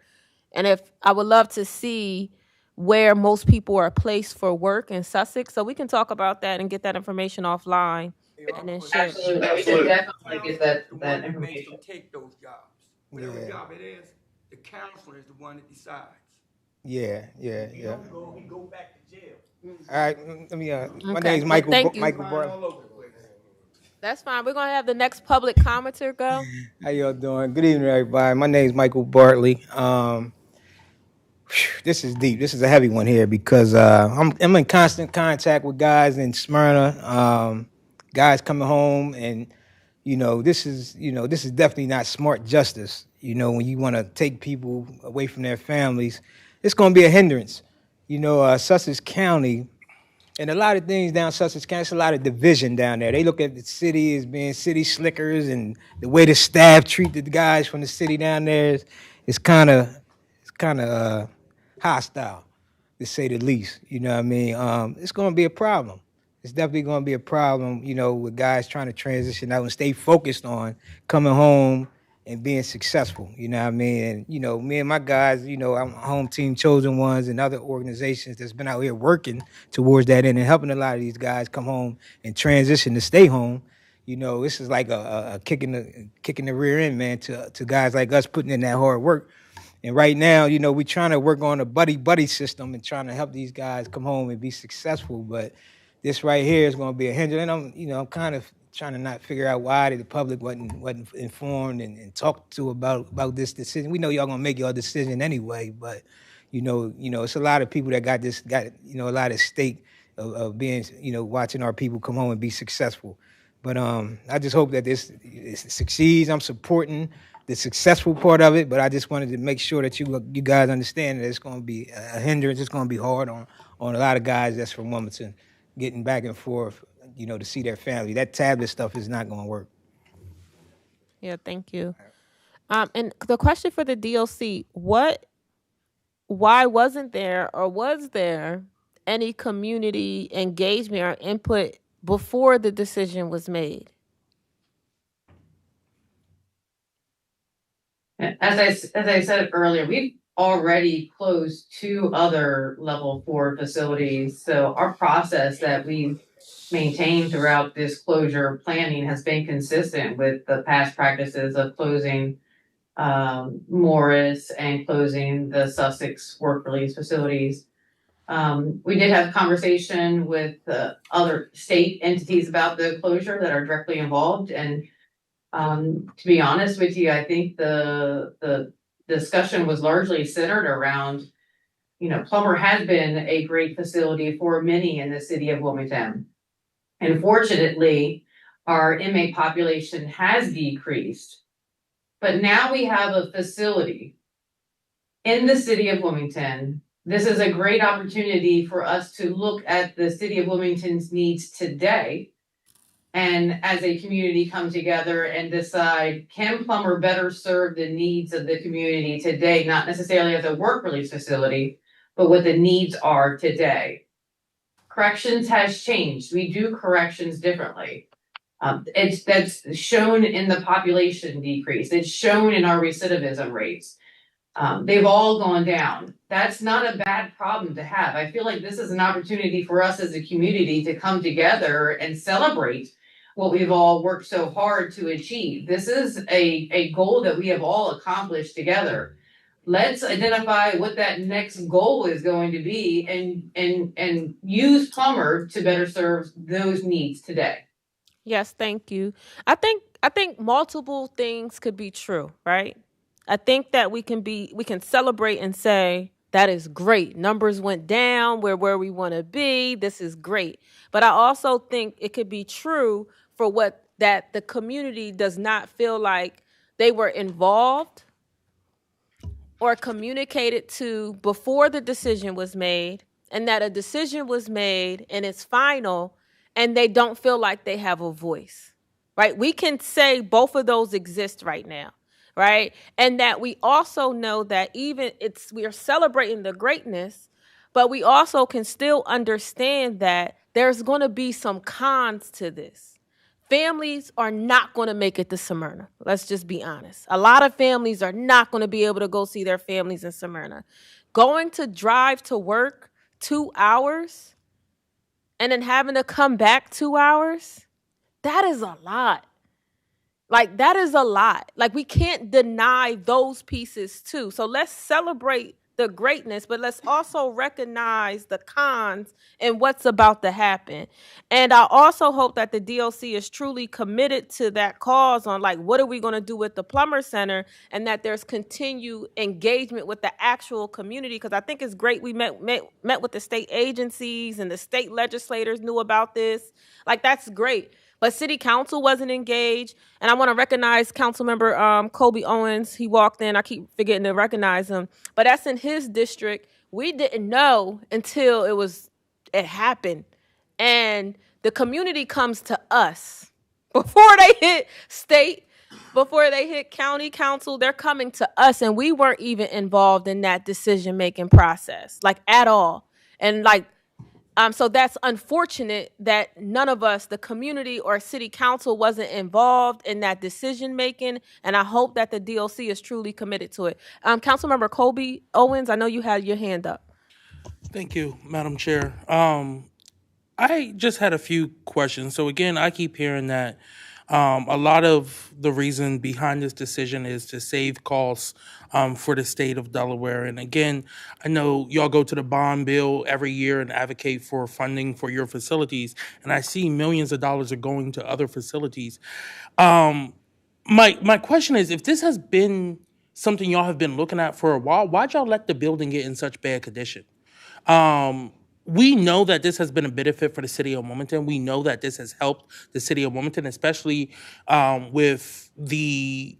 and if I would love to see where most people are placed for work in Sussex, so we can talk about that and get that information offline, and then share. Absolutely, we should definitely get that information. Take those jobs. Whatever job it is, the counselor is the one that decides. Yeah. He go back to jail. All right, let me. My name's Michael. Michael Bartley. That's fine. We're gonna have the next public commenter go. How y'all doing? Good evening, everybody. My name's Michael Bartley. This is deep. This is a heavy one here because I'm in constant contact with guys in Smyrna. Guys coming home, and this is definitely not smart justice. When you want to take people away from their families, it's going to be a hindrance. Sussex County, and a lot of things down Sussex County, it's a lot of division down there. They look at the city as being city slickers, and the way the staff treat the guys from the city down there is kind of hostile, to say the least. You know what I mean? It's going to be a problem. It's definitely going to be a problem, with guys trying to transition out and stay focused on coming home and being successful. You know what I mean? And, me and my guys, I'm Home Team Chosen Ones and other organizations that's been out here working towards that end and helping a lot of these guys come home and transition to stay home. This is like a kick in the rear end, man, to guys like us putting in that hard work. And right now, we're trying to work on a buddy system and trying to help these guys come home and be successful. But this right here is going to be a hindrance. And I'm kind of trying to not figure out why the public wasn't informed and talked to about this decision. We know y'all going to make your decision anyway, but it's a lot of people that got a lot of stake of being, watching our people come home and be successful. But I just hope that this succeeds. I'm supporting the successful part of it, but I just wanted to make sure that you guys understand that it's going to be a hindrance. It's going to be hard on a lot of guys that's from Wilmington, getting back and forth, to see their family. That tablet stuff is not going to work. Yeah, thank you. And the question for the DLC, why wasn't there or was there any community engagement or input before the decision was made? As I said earlier, we've already closed 2 other level 4 facilities. So our process that we've maintained throughout this closure planning has been consistent with the past practices of closing Morris and closing the Sussex work release facilities. We did have conversation with other state entities about the closure that are directly involved, and to be honest with you, I think the discussion was largely centered around, Plummer has been a great facility for many in the city of Wilmington. And fortunately, our inmate population has decreased. But now we have a facility in the city of Wilmington. This is a great opportunity for us to look at the city of Wilmington's needs today, and as a community come together and decide, can Plummer better serve the needs of the community today, not necessarily as a work release facility, but what the needs are today. Corrections has changed. We do corrections differently. That's shown in the population decrease. It's shown in our recidivism rates. They've all gone down. That's not a bad problem to have. I feel like this is an opportunity for us as a community to come together and celebrate what we've all worked so hard to achieve. This is a goal that we have all accomplished together. Let's identify what that next goal is going to be and use Plummer to better serve those needs today. Yes, thank you. I think multiple things could be true, right? I think that we can celebrate and say that is great. Numbers went down. We're where we want to be. This is great. But I also think it could be true for what that the community does not feel like they were involved or communicated to before the decision was made, and that a decision was made and it's final, and they don't feel like they have a voice, right? We can say both of those exist right now, right? And that we also know that we are celebrating the greatness, but we also can still understand that there's going to be some cons to this. Families are not going to make it to Smyrna. Let's just be honest. A lot of families are not going to be able to go see their families in Smyrna. Going to drive to work 2 hours and then having to come back 2 hours, that is a lot. Like, that is a lot. Like, we can't deny those pieces too. So let's celebrate the greatness, but let's also recognize the cons and what's about to happen. And I also hope that the DOC is truly committed to that cause on, like, what are we going to do with the Plummer Center, and that there's continued engagement with the actual community. Because I think it's great we met with the state agencies and the state legislators knew about this. Like, that's great. But city council wasn't engaged. And I want to recognize Councilmember Colby Owens. He walked in. I keep forgetting to recognize him. But that's in his district. We didn't know until it happened. And the community comes to us. Before they hit state, before they hit county council, they're coming to us. And we weren't even involved in that decision-making process, like, at all. And, like, so that's unfortunate that none of us, the community or city council, wasn't involved in that decision making. And I hope that the DOC is truly committed to it. Councilmember Colby Owens, I know you had your hand up. Thank you, Madam Chair. I just had a few questions. So again, I keep hearing that a lot of the reason behind this decision is to save costs for the state of Delaware. And again, I know y'all go to the bond bill every year and advocate for funding for your facilities. And I see millions of dollars are going to other facilities. My question is, if this has been something y'all have been looking at for a while, why'd y'all let the building get in such bad condition? We know that this has been a benefit for the city of Wilmington. We know that this has helped the city of Wilmington, especially with the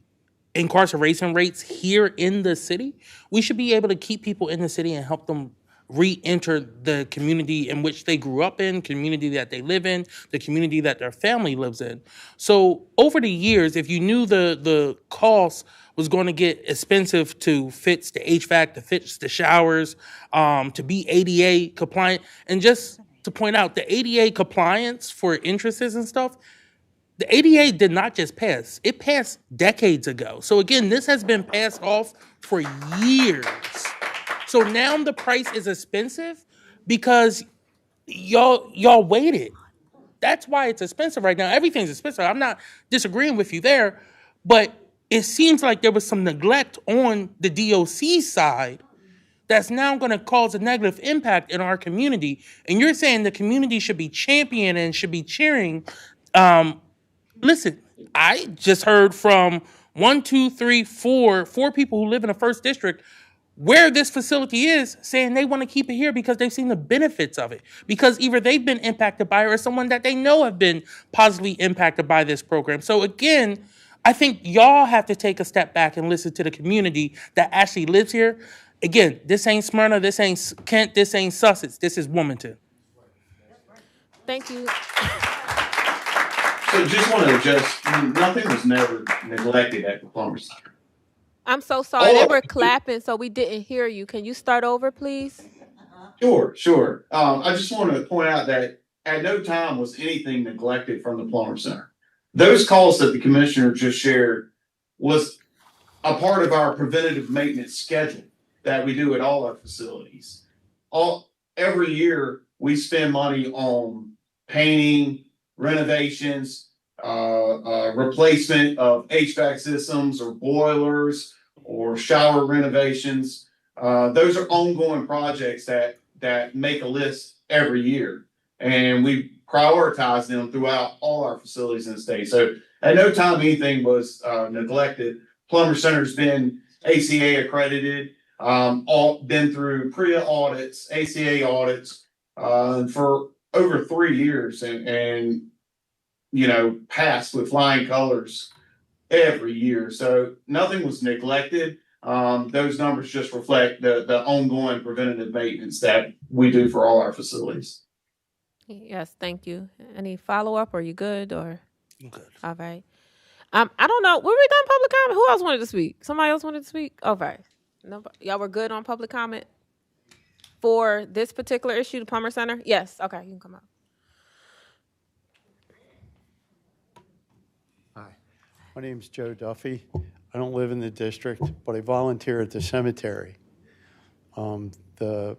incarceration rates here in the city. We should be able to keep people in the city and help them re-enter the community in which they grew up in, community that they live in, the community that their family lives in. So over the years, if you knew the cost was going to get expensive to fix the HVAC, to fix the showers, to be ADA compliant, and just to point out, the ADA compliance for entrances and stuff, the ADA did not just pass. It passed decades ago. So again, this has been passed off for years. So now the price is expensive because y'all waited. That's why it's expensive right now. Everything's expensive. I'm not disagreeing with you there, but it seems like there was some neglect on the DOC side that's now going to cause a negative impact in our community. And you're saying the community should be championing and should be cheering. Listen, I just heard from 4 people who live in the first district where this facility is, saying they want to keep it here because they've seen the benefits of it. Because either they've been impacted by it or someone that they know have been positively impacted by this program. So again, I think y'all have to take a step back and listen to the community that actually lives here. Again, this ain't Smyrna, this ain't Kent, this ain't Sussex, this is Wilmington. Thank you. So just want to adjust, nothing was never neglected at the Plummer Center. I'm so sorry. They were clapping, so we didn't hear you. Can you start over, please? Sure. I just want to point out that at no time was anything neglected from the Plummer Center. Those calls that the commissioner just shared was a part of our preventative maintenance schedule that we do at all our facilities. Every year we spend money on painting, renovations, replacement of HVAC systems or boilers or shower renovations. Those are ongoing projects that make a list every year, and we prioritize them throughout all our facilities in the state. So at no time anything was neglected. Plummer Center's been ACA accredited, all been through PREA audits, ACA audits, for over 3 years and passed with flying colors every year. So nothing was neglected. Those numbers just reflect the ongoing preventative maintenance that we do for all our facilities. Yes, thank you. Any follow-up? Are you good or? I'm good. All right. I don't know. Were we done public comment? Who else wanted to speak? Somebody else wanted to speak? All right. Nobody. Y'all were good on public comment for this particular issue, the Plummer Center? Yes. Okay, you can come up. Hi, my name's Joe Duffy. I don't live in the district, but I volunteer at the cemetery. The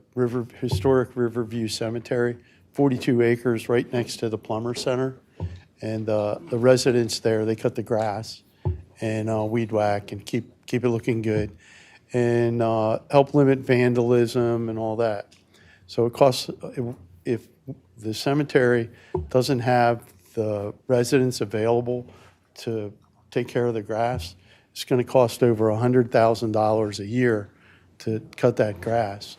historic Riverview Cemetery, 42 acres right next to the Plummer Center. And the residents there, they cut the grass and weed whack and keep it looking good and help limit vandalism and all that. So it costs, if the cemetery doesn't have the residents available to take care of the grass, it's going to cost over $100,000 a year to cut that grass.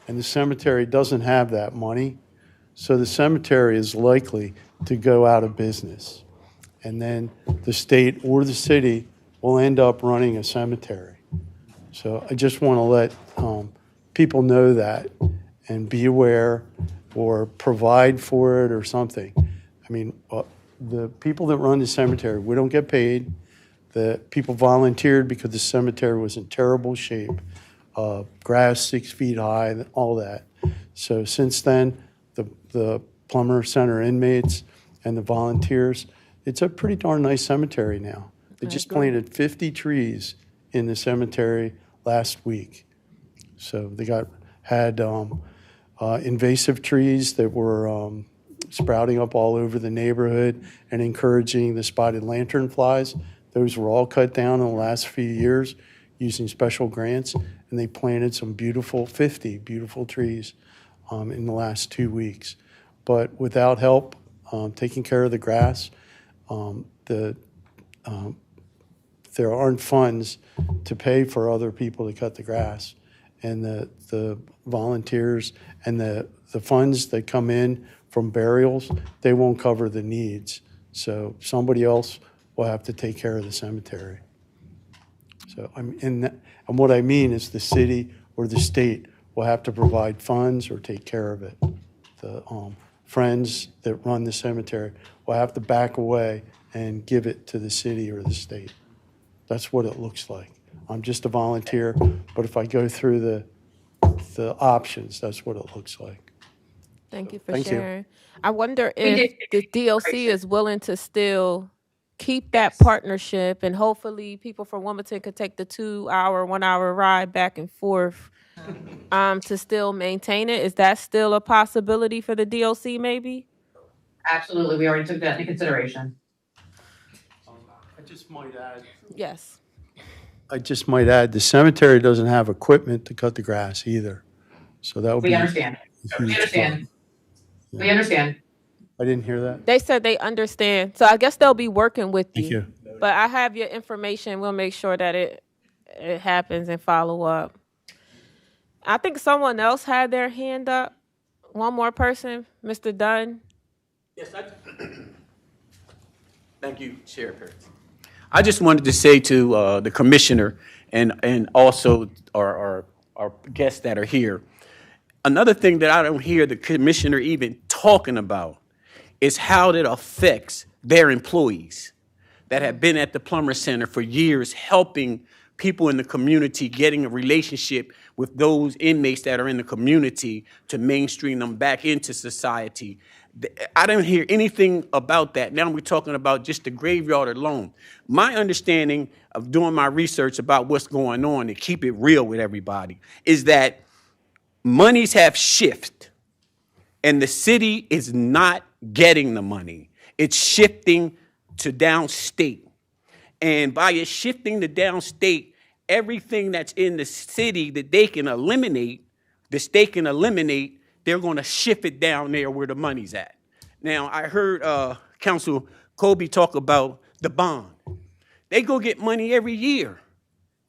And the cemetery doesn't have that money. So the cemetery is likely to go out of business. And then the state or the city will end up running a cemetery. So I just want to let people know that and be aware or provide for it or something. I mean, the people that run the cemetery, we don't get paid. The people volunteered because the cemetery was in terrible shape. Grass 6 feet high, all that. So since then, the Plummer Center inmates and the volunteers, it's a pretty darn nice cemetery now. They just planted 50 trees in the cemetery last week. So they had invasive trees that were sprouting up all over the neighborhood and encouraging the spotted lanternflies. Those were all cut down in the last few years using special grants, and they planted some 50 beautiful trees in the last 2 weeks. But without help taking care of the grass, there aren't funds to pay for other people to cut the grass. And the volunteers and the funds that come in from burials, they won't cover the needs. So somebody else will have to take care of the cemetery. So and what I mean is the city or the state will have to provide funds or take care of it. The friends that run the cemetery will have to back away and give it to the city or the state. That's what it looks like. I'm just a volunteer, but if I go through the options, that's what it looks like. Thank you for Thank sharing. you. I wonder if the DLC is willing to still keep that partnership, and hopefully people from Wilmington could take the 1 hour ride back and forth to still maintain it. Is that still a possibility for the DLC maybe? Absolutely, we already took that into consideration. I just might add. Yes. I just might add, the cemetery doesn't have equipment to cut the grass either. So that would be. We understand. We understand. We understand. I didn't hear that. They said they understand. So I guess they'll be working with you. Thank you. But I have your information. We'll make sure that it happens and follow up. I think someone else had their hand up. One more person, Mr. Dunn. Yes, thank you, Chair Perry. I just wanted to say to the commissioner and also our guests that are here, another thing that I don't hear the commissioner even talking about is how that affects their employees that have been at the Plummer Center for years, helping people in the community, getting a relationship with those inmates that are in the community to mainstream them back into society. I don't hear anything about that. Now we're talking about just the graveyard alone. My understanding of doing my research about what's going on, to keep it real with everybody, is that monies have shifted and the city is not getting the money. It's shifting to downstate. And by it shifting to downstate, everything that's in the city that they can eliminate, the state can eliminate, they're going to shift it down there where the money's at. Now, I heard Council Kobe talk about the bond. They go get money every year.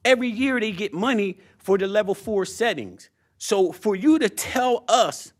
Every year they get money for the level 4 settings. So for you to tell us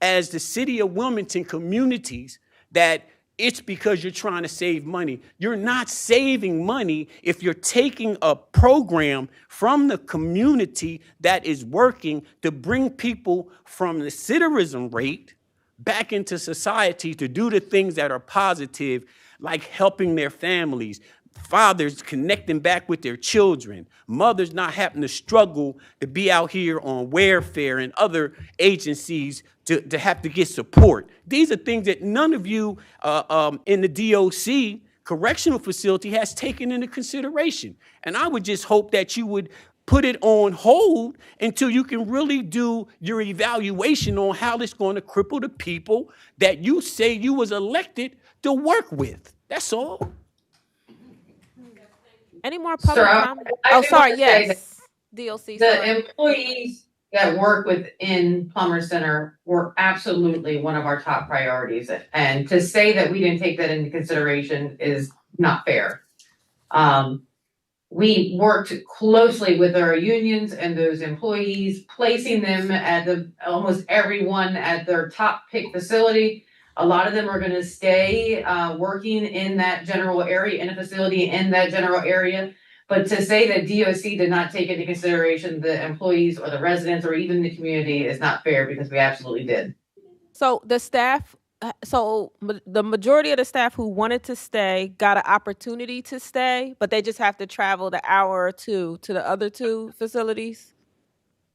as the city of Wilmington communities that it's because you're trying to save money. You're not saving money if you're taking a program from the community that is working to bring people from the citizen rate back into society to do the things that are positive, like helping their families, fathers connecting back with their children, mothers not having to struggle to be out here on welfare and other agencies to have to get support. These are things that none of you in the DOC correctional facility has taken into consideration. And I would just hope that you would put it on hold until you can really do your evaluation on how it's going to cripple the people that you say you was elected to work with. That's all. Any more public Sir, comment? I Oh, do sorry, wanna say yes. DOC, The sorry. employees that work within Plummer Center were absolutely one of our top priorities. And to say that we didn't take that into consideration is not fair. We worked closely with our unions and those employees, placing them at almost everyone at their top pick facility. A lot of them are gonna stay working in that general area, in a facility in that general area. But to say that DOC did not take into consideration the employees or the residents or even the community is not fair, because we absolutely did. So the staff, the majority of the staff who wanted to stay got an opportunity to stay, but they just have to travel the hour or two to the other two facilities?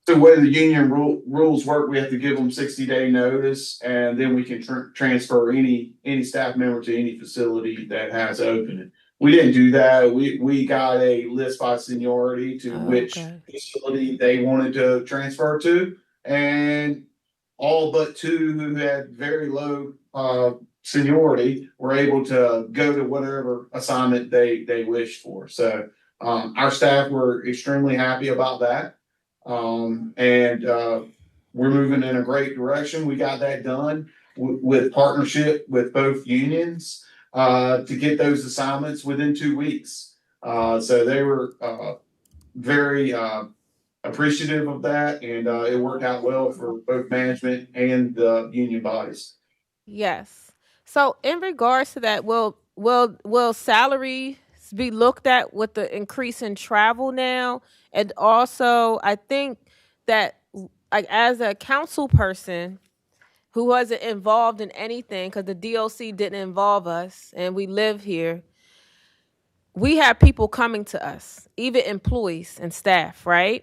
So the way the union rules work, we have to give them 60-day notice, and then we can transfer any staff member to any facility that has opening. We didn't do that. We got a list by seniority to which facility they wanted to transfer to, and all but two who had very low seniority were able to go to whatever assignment they wished for. So our staff were extremely happy about that. We're moving in a great direction. We got that done with partnership with both unions to get those assignments within 2 weeks. So they were very appreciative of that, and it worked out well for both management and the union bodies. Yes. So in regards to that, will salaries be looked at with the increase in travel now? And also, I think that, like, as a council person who wasn't involved in anything, because the DOC didn't involve us and we live here, we have people coming to us, even employees and staff, right?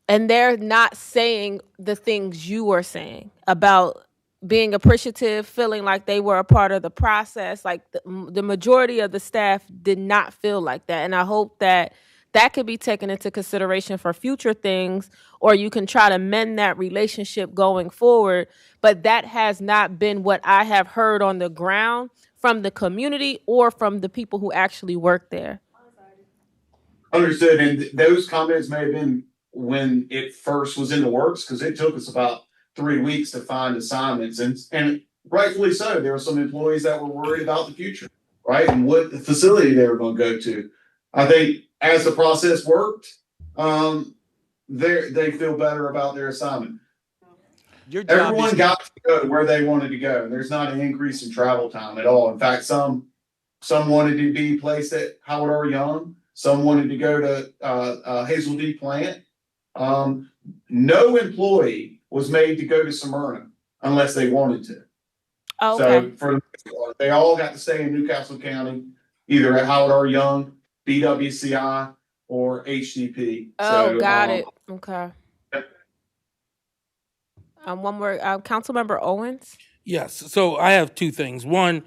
And they're not saying the things you were saying about being appreciative, feeling like they were a part of the process. Like the majority of the staff did not feel like that. And I hope that that could be taken into consideration for future things, or you can try to mend that relationship going forward. But that has not been what I have heard on the ground from the community or from the people who actually work there. Understood. And those comments may have been when it first was in the works, because it took us about 3 weeks to find assignments, and rightfully so. There were some employees that were worried about the future, right, and what the facility they were going to go to. I think as the process worked, they feel better about their assignment. Everyone got to go where they wanted to go. There's not an increase in travel time at all. In fact, some wanted to be placed at Howard R. Young. Some wanted to go to Hazel D. Plant. No employee was made to go to Smyrna unless they wanted to. Oh, So okay. for the most part, they all got to stay in Newcastle County, either at Howard R. Young, BWCI, or HDP. Oh, got it. Okay. One more, Councilmember Owens. Yes. So I have two things. One,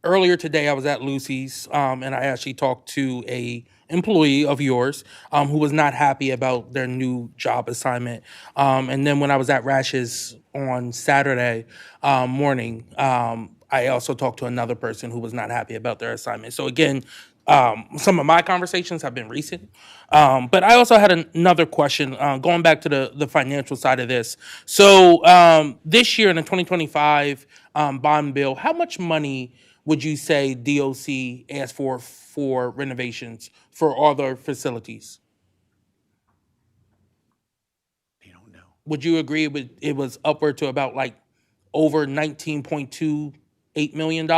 earlier today I was at Lucy's, and I actually talked to a employee of yours who was not happy about their new job assignment. And then when I was at Rash's on Saturday morning, I also talked to another person who was not happy about their assignment. So again, some of my conversations have been recent. But I also had another question, going back to the financial side of this. So this year in the 2025 bond bill, how much money would you say DOC asked for renovations for all their facilities? would you agree it was upward to about like over $19.28 million?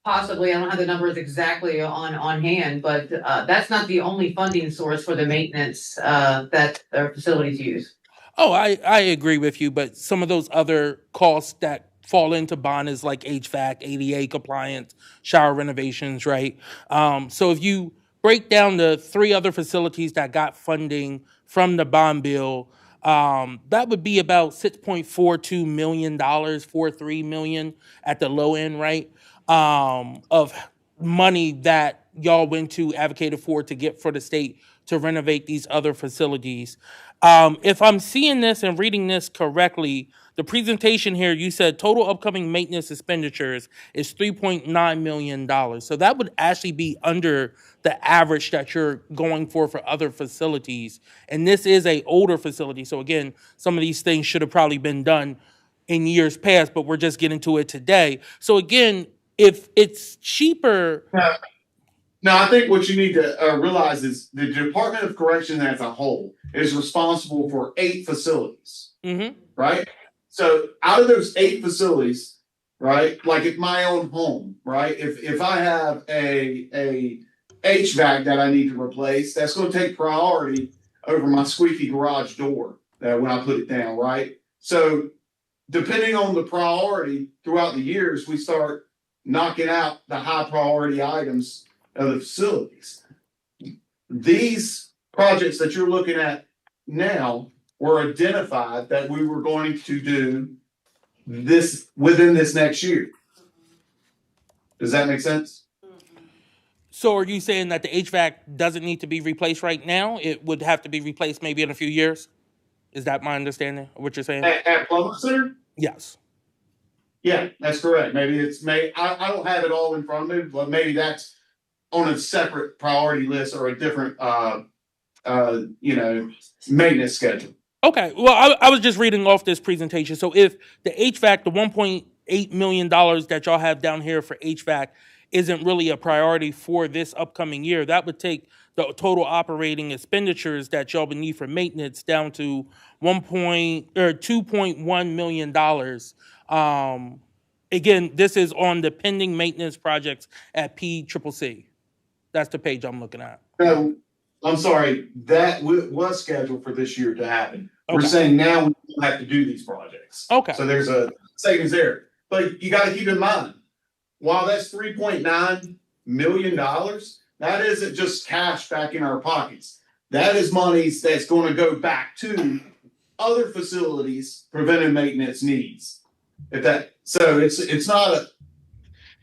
Possibly, I don't have the numbers exactly on hand, but that's not the only funding source for the maintenance that our facilities use. Oh, I agree with you, but some of those other costs that fall into bond is like HVAC, ADA compliance, shower renovations, right? So if you break down the three other facilities that got funding from the bond bill, that would be about $6.42 million, 43 million at the low end, right? Of money that y'all went to advocated for to get for the state to renovate these other facilities. If I'm seeing this and reading this correctly, the presentation here, you said total upcoming maintenance expenditures is $3.9 million. So that would actually be under the average that you're going for other facilities. And this is a older facility. So again, some of these things should have probably been done in years past, but we're just getting to it today. So again, if it's cheaper. No, I think what you need to realize is the Department of Corrections as a whole is responsible for 8 facilities, right? So out of those 8 facilities, right, like if my own home, right, if I have a HVAC that I need to replace, that's going to take priority over my squeaky garage door when I put it down, right? So depending on the priority throughout the years, we start knocking out the high priority items of the facilities. These projects that you're looking at now were identified that we were going to do this within this next year. Does that make sense? So are you saying that the HVAC doesn't need to be replaced right now? It would have to be replaced maybe in a few years? Is that my understanding of what you're saying? At Plummer Center? Yes. Yeah, that's correct. I don't have it all in front of me, but maybe that's on a separate priority list or a different maintenance schedule. Okay. Well, I was just reading off this presentation. So if the HVAC, the $1.8 million that y'all have down here for HVAC isn't really a priority for this upcoming year, that would take the total operating expenditures that y'all would need for maintenance down to $2.1 million. Again, this is on the pending maintenance projects at PCCC. That's the page I'm looking at. No, I'm sorry. That was scheduled for this year to happen. Okay. We're saying now we don't have to do these projects. Okay. So there's a savings there. But you got to keep in mind, while that's $3.9 million, that isn't just cash back in our pockets. That is money that's going to go back to other facilities' preventive maintenance needs. It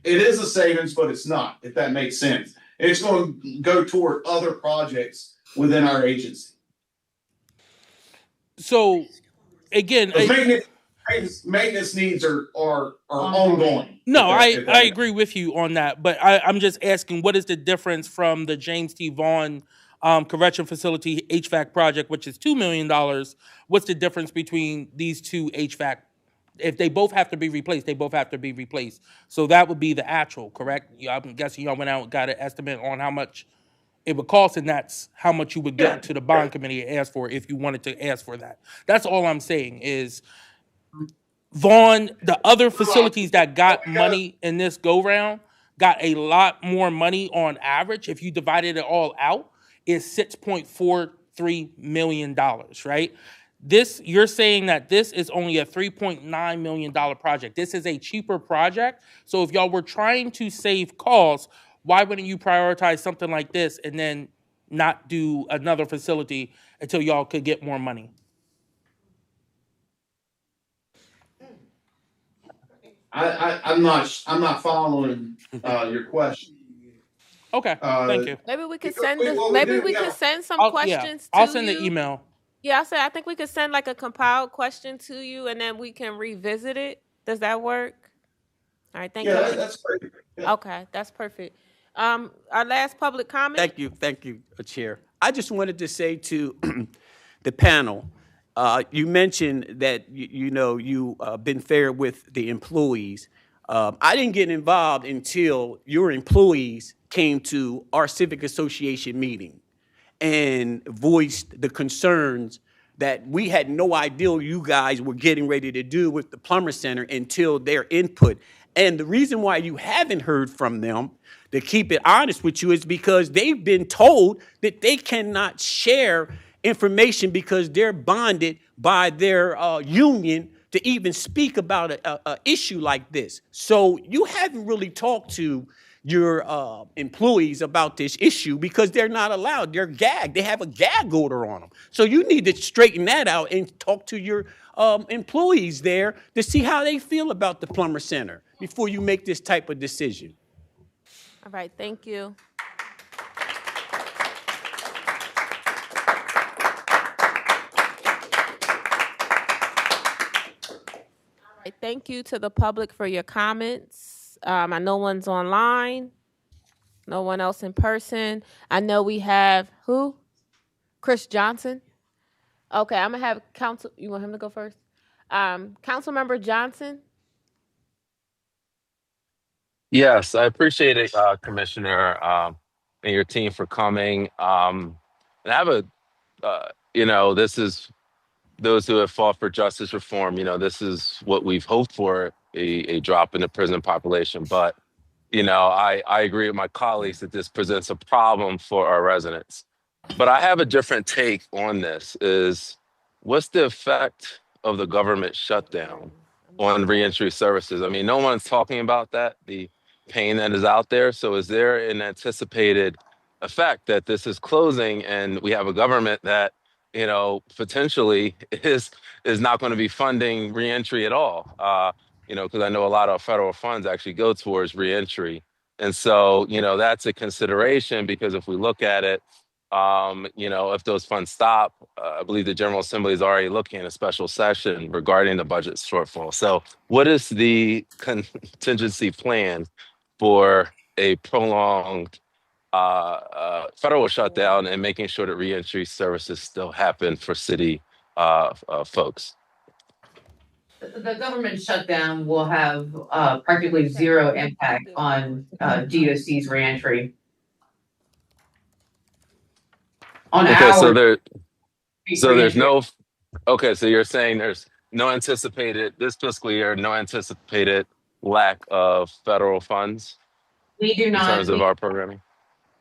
is a savings, but it's not, if that makes sense. It's going to go toward other projects within our agency. So, again, maintenance needs are ongoing. No, I agree with you on that, but I'm just asking, what is the difference from the James T. Vaughn Correction Facility HVAC project, which is $2 million? What's the difference between these two HVAC? If they both have to be replaced, they both have to be replaced. So that would be the actual, correct? I'm guessing y'all went out and got an estimate on how much it would cost, and that's how much you would get to the bond committee and ask for if you wanted to ask for that. That's all I'm saying is Vaughn, the other facilities that got money in this go-round got a lot more money on average. If you divided it all out, is $6.43 million, right? You're saying that this is only a $3.9 million project. This is a cheaper project. So if y'all were trying to save costs, why wouldn't you prioritize something like this and then not do another facility until y'all could get more money? I'm not following your question. Okay, thank you. Maybe we could send send some questions. I'll send the email. Yeah, I think we could send like a compiled question to you, and then we can revisit it. Does that work? All right, thank you. Yeah, that's great. Yeah. Okay, that's perfect. Our last public comment. Thank you, Chair. I just wanted to say to the panel, you mentioned that you've been fair with the employees. I didn't get involved until your employees came to our civic association meeting. and voiced the concerns that we had no idea you guys were getting ready to do with the Plummer Center until their input. And the reason why you haven't heard from them, to keep it honest with you, is because they've been told that they cannot share information because they're bonded by their union to even speak about a issue like this. So you haven't really talked to your employees about this issue because they're not allowed. They're gagged. They have a gag order on them. So you need to straighten that out and talk to your employees there to see how they feel about the Plummer Center before you make this type of decision. All right, thank you. All right, thank you to the public for your comments. I know one's online, no one else in person. I know we have who? Chris Johnson. Okay, I'm gonna have council. You want him to go first? Councilmember Johnson. Yes, I appreciate it, Commissioner, and your team for coming. And I have this is those who have fought for justice reform. This is what we've hoped for, a drop in the prison population. But, I agree with my colleagues that this presents a problem for our residents. But I have a different take on this is what's the effect of the government shutdown on reentry services? I mean, no one's talking about that, the pain that is out there. So is there an anticipated effect that this is closing and we have a government that, potentially is not going to be funding reentry at all? Because I know a lot of federal funds actually go towards reentry. And so, that's a consideration because if we look at it, if those funds stop, I believe the General Assembly is already looking at a special session regarding the budget shortfall. So what is the contingency plan for a prolonged federal shutdown and making sure that reentry services still happen for city folks? The government shutdown will have practically zero impact on DOC's reentry. Okay, so there's no. Okay, so you're saying there's no anticipated this fiscal year, no anticipated lack of federal funds. We do not. In terms of our programming.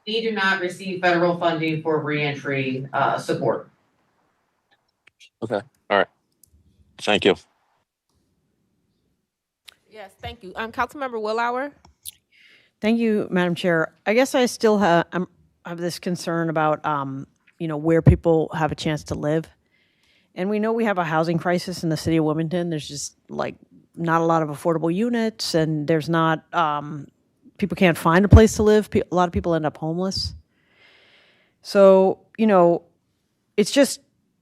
We do not receive federal funding for reentry support. Okay. All right. Thank you. Yes, thank you. Councilmember Willauer. Thank you, Madam Chair. I guess I still have this concern about where people have a chance to live. And we know we have a housing crisis in the city of Wilmington. There's just not a lot of affordable units, and there's not, people can't find a place to live. A lot of people end up homeless. So, it's just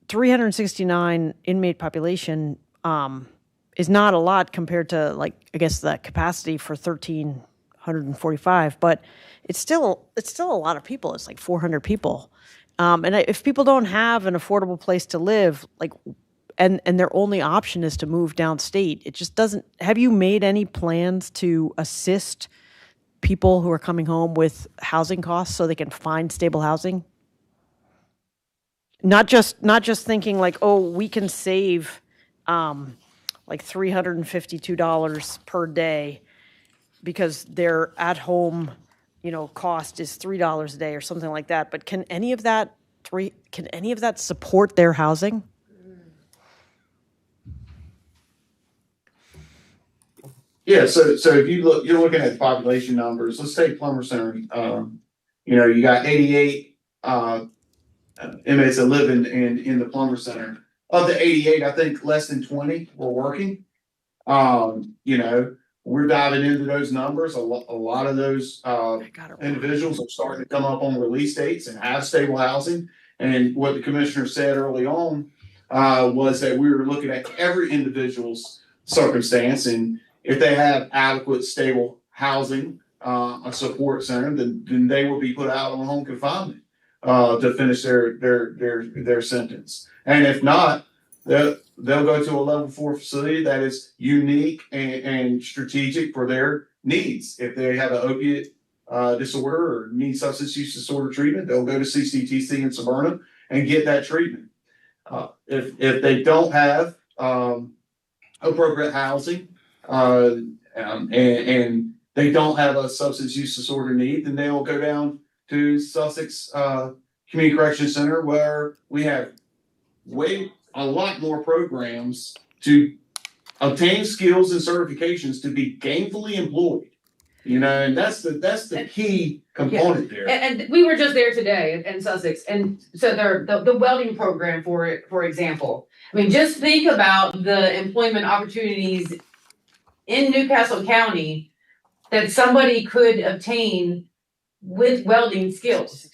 369 inmate population is not a lot compared to I guess the capacity for 1,345, but it's still a lot of people. It's like 400 people. And if people don't have an affordable place to live, and their only option is to move downstate, it just doesn't. Have you made any plans to assist people who are coming home with housing costs so they can find stable housing? Not just thinking we can save $352 per day because their at home cost is $3 a day or something like that. But can any of that support their housing? Yeah, so if you're looking at population numbers, let's take Plummer Center. You got 88 inmates that live in the Plummer Center. Of the 88, I think less than 20 were working. We're diving into those numbers. A lot of those individuals are starting to come up on release dates and have stable housing. And what the commissioner said early on was that we were looking at every individual's circumstance, and if they have adequate, stable housing, a support center, then they will be put out on home confinement to finish their sentence. And if not, they'll go to a level 4 facility that is unique and strategic for their needs. If they have an opiate disorder or need substance use disorder treatment, they'll go to CCTC in Smyrna and get that treatment. If they don't have appropriate housing and they don't have a substance use disorder need, then they will go down to Sussex Community Correction Center, where we have a lot more programs to obtain skills and certifications to be gainfully employed. And that's the key component there. And we were just there today in Sussex, and so the welding program, for example. I mean, just think about the employment opportunities in Newcastle County that somebody could obtain with welding skills.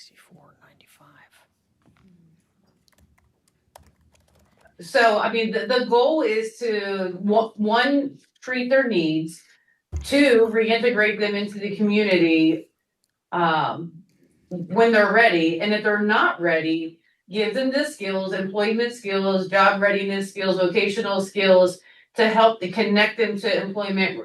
So, I mean, the goal is to, one, treat their needs, two, reintegrate them into the community when they're ready. And if they're not ready, give them the skills, employment skills, job readiness skills, vocational skills to help to connect them to employment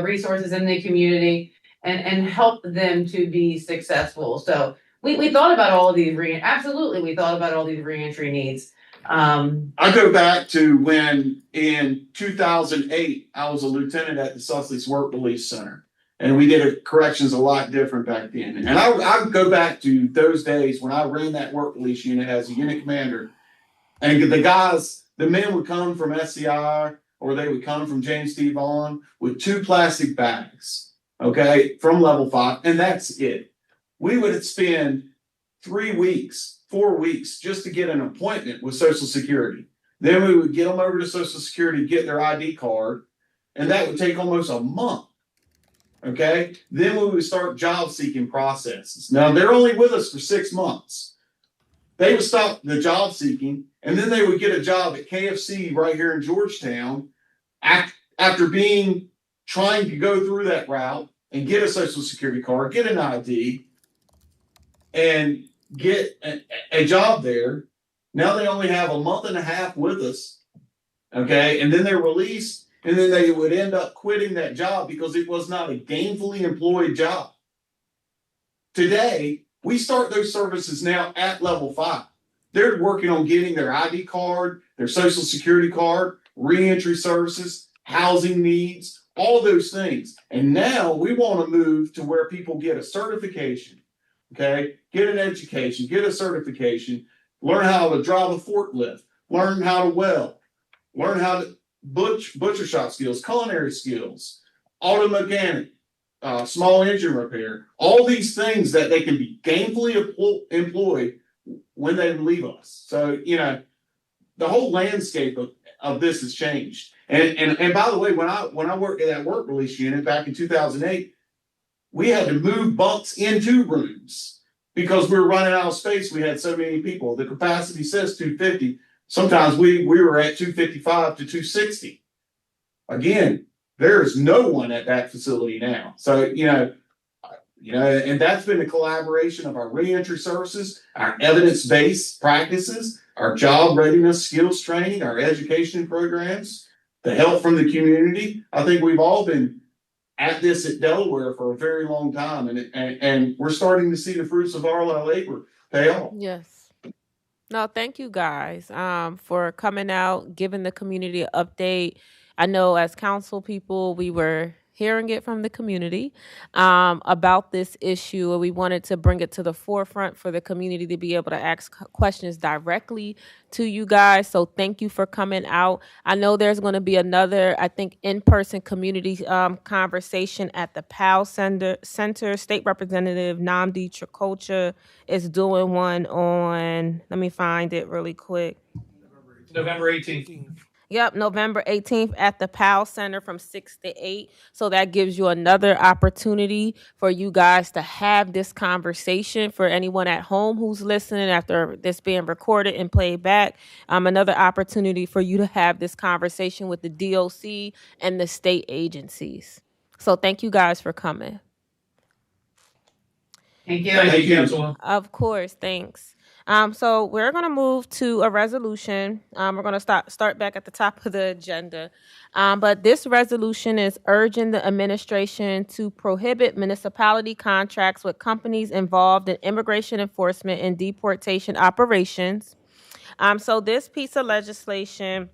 resources in the community and help them to be successful. So we thought about all of these absolutely we thought about all these reentry needs. I go back to when in 2008, I was a lieutenant at the Sussex Work Release Center, and we did corrections a lot different back then. And I go back to those days when I ran that work release unit as a unit commander, and the men would come from SCI or they would come from James T. Vaughn with 2 plastic bags, okay, from level 5, and that's it. We would spend 3 weeks, 4 weeks just to get an appointment with Social Security. Then we would get them over to Social Security, get their ID card, and that would take almost a month. Okay. Then we would start job seeking processes. Now they're only with us for 6 months. They would stop the job seeking, and then they would get a job at KFC right here in Georgetown after trying to go through that route and get a Social Security card, get an ID, and get a job there. Now they only have a month and a half with us. Okay. And then they're released, and then they would end up quitting that job because it was not a gainfully employed job. Today, we start those services now at level 5. They're working on getting their ID card, their Social Security card, reentry services, housing needs, all those things. And now we want to move to where people get a certification. Okay, get an education, get a certification, learn how to drive a forklift, learn how to weld, learn how to butcher shop skills, culinary skills, auto mechanic, small engine repair, all these things that they can be gainfully employed when they leave us. So, the whole landscape of this has changed. And by the way, when I worked at that work release unit back in 2008, we had to move bunks into rooms because we were running out of space. We had so many people. The capacity says 250. Sometimes we were at 255 to 260. Again, there is no one at that facility now. So, and that's been a collaboration of our reentry services, our evidence-based practices, our job readiness skills training, our education programs, the help from the community. I think we've all been at this at Delaware for a very long time, and we're starting to see the fruits of our labor pay off. Yes. No, thank you guys for coming out, giving the community an update. I know as council people, we were hearing it from the community about this issue, and we wanted to bring it to the forefront for the community to be able to ask questions directly to you guys. So thank you for coming out. I know there's going to be another, I think, in-person community conversation at the PAL Center. State Representative Nnamdi Tricolcha is doing one on, let me find it really quick. November 18th. Yep, November 18th at the PAL Center from 6 to 8. So that gives you another opportunity for you guys to have this conversation. For anyone at home who's listening after this being recorded and played back, another opportunity for you to have this conversation with the DOC and the state agencies. So thank you guys for coming. Thank you. Thank you, Councilwoman. Of course, thanks. So we're going to move to a resolution. We're going to start back at the top of the agenda. But this resolution is urging the administration to prohibit municipality contracts with companies involved in immigration enforcement and deportation operations. So this piece of legislation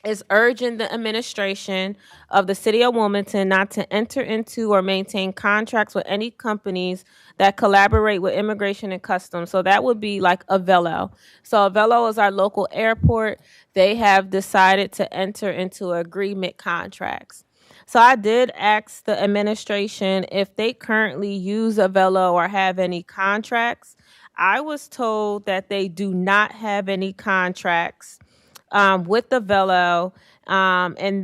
is urging the administration of the city of Wilmington not to enter into or maintain contracts with any companies that collaborate with immigration and customs. So that would be like Avello. So Avello is our local airport. They have decided to enter into agreement contracts. So I did ask the administration if they currently use Avello or have any contracts. I was told that they do not have any contracts with the Velo, and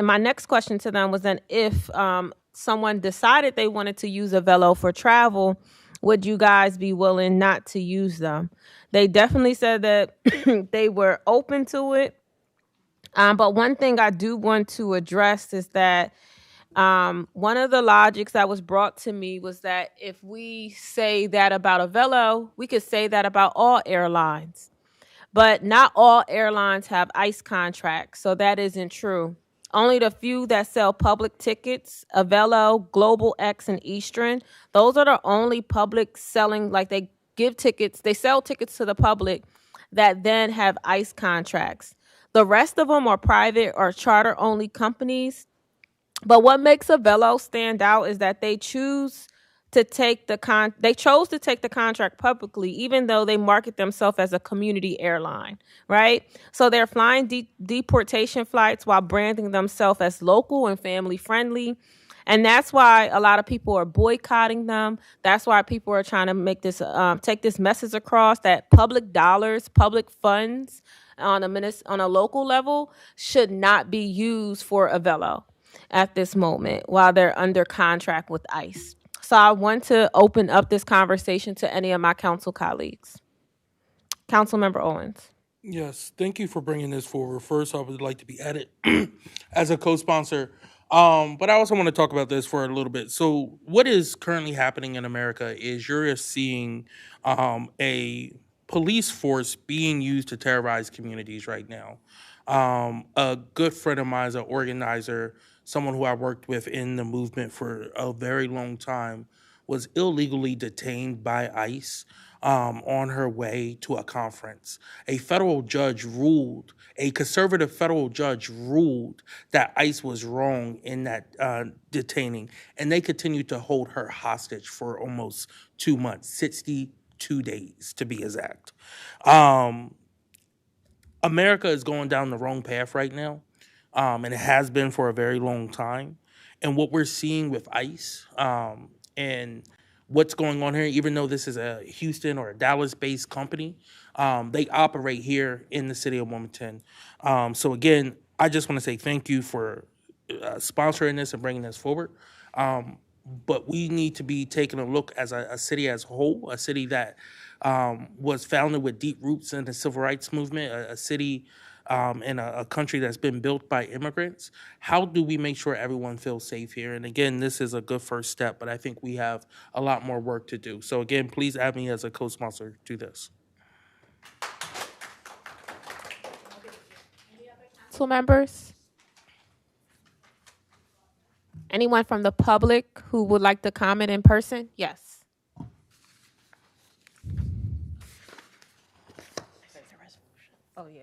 my next question to them was then if someone decided they wanted to use a Velo for travel, would you guys be willing not to use them? They definitely said that they were open to it. But one thing I do want to address is that one of the logics that was brought to me was that if we say that about a Velo, we could say that about all airlines. But not all airlines have ICE contracts, so that isn't true. Only the few that sell public tickets, Avello, Global X, and Eastern, those are the only public selling, like they give tickets, they sell tickets to the public that then have ICE contracts. The rest of them are private or charter-only companies. But what makes Avello stand out is that they chose to take the contract publicly, even though they market themselves as a community airline, right? So they're flying deportation flights while branding themselves as local and family friendly. And that's why a lot of people are boycotting them. That's why people are trying to make this take this message across that public dollars, public funds on a local level should not be used for Avello at this moment while they're under contract with ICE. So I want to open up this conversation to any of my council colleagues. Councilmember Owens. Yes, thank you for bringing this forward. First, I would like to be added as a co-sponsor, but I also want to talk about this for a little bit. So what is currently happening in America is you're seeing a police force being used to terrorize communities right now. A good friend of mine is an organizer, someone who I worked with in the movement for a very long time, was illegally detained by ICE on her way to a conference. A conservative federal judge ruled that ICE was wrong in that detaining, and they continued to hold her hostage for almost 2 months, 62 days to be exact. America is going down the wrong path right now, and it has been for a very long time. And what we're seeing with ICE and what's going on here, even though this is a Houston or a Dallas-based company, they operate here in the city of Wilmington. So again, I just want to say thank you for sponsoring this and bringing this forward. But we need to be taking a look as a city as a whole, a city that was founded with deep roots in the civil rights movement, a city in a country that's been built by immigrants. How do we make sure everyone feels safe here? And again, this is a good first step, but I think we have a lot more work to do. So again, please add me as a co-sponsor to this. Council members? Anyone from the public who would like to comment in person? Yes. Oh, yeah.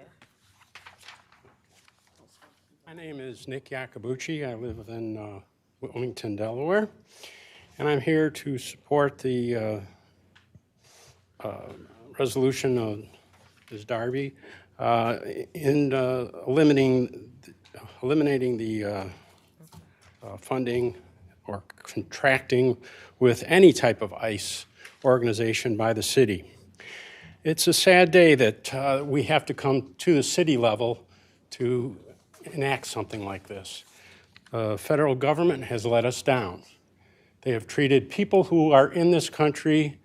My name is Nick Iacobucci. I live in Wilmington, Delaware, and I'm here to support the resolution of Ms. Darby in eliminating the funding or contracting with any type of ICE organization by the city. It's a sad day that we have to come to the city level to enact something like this. Federal government has let us down. They have treated people who are in this country,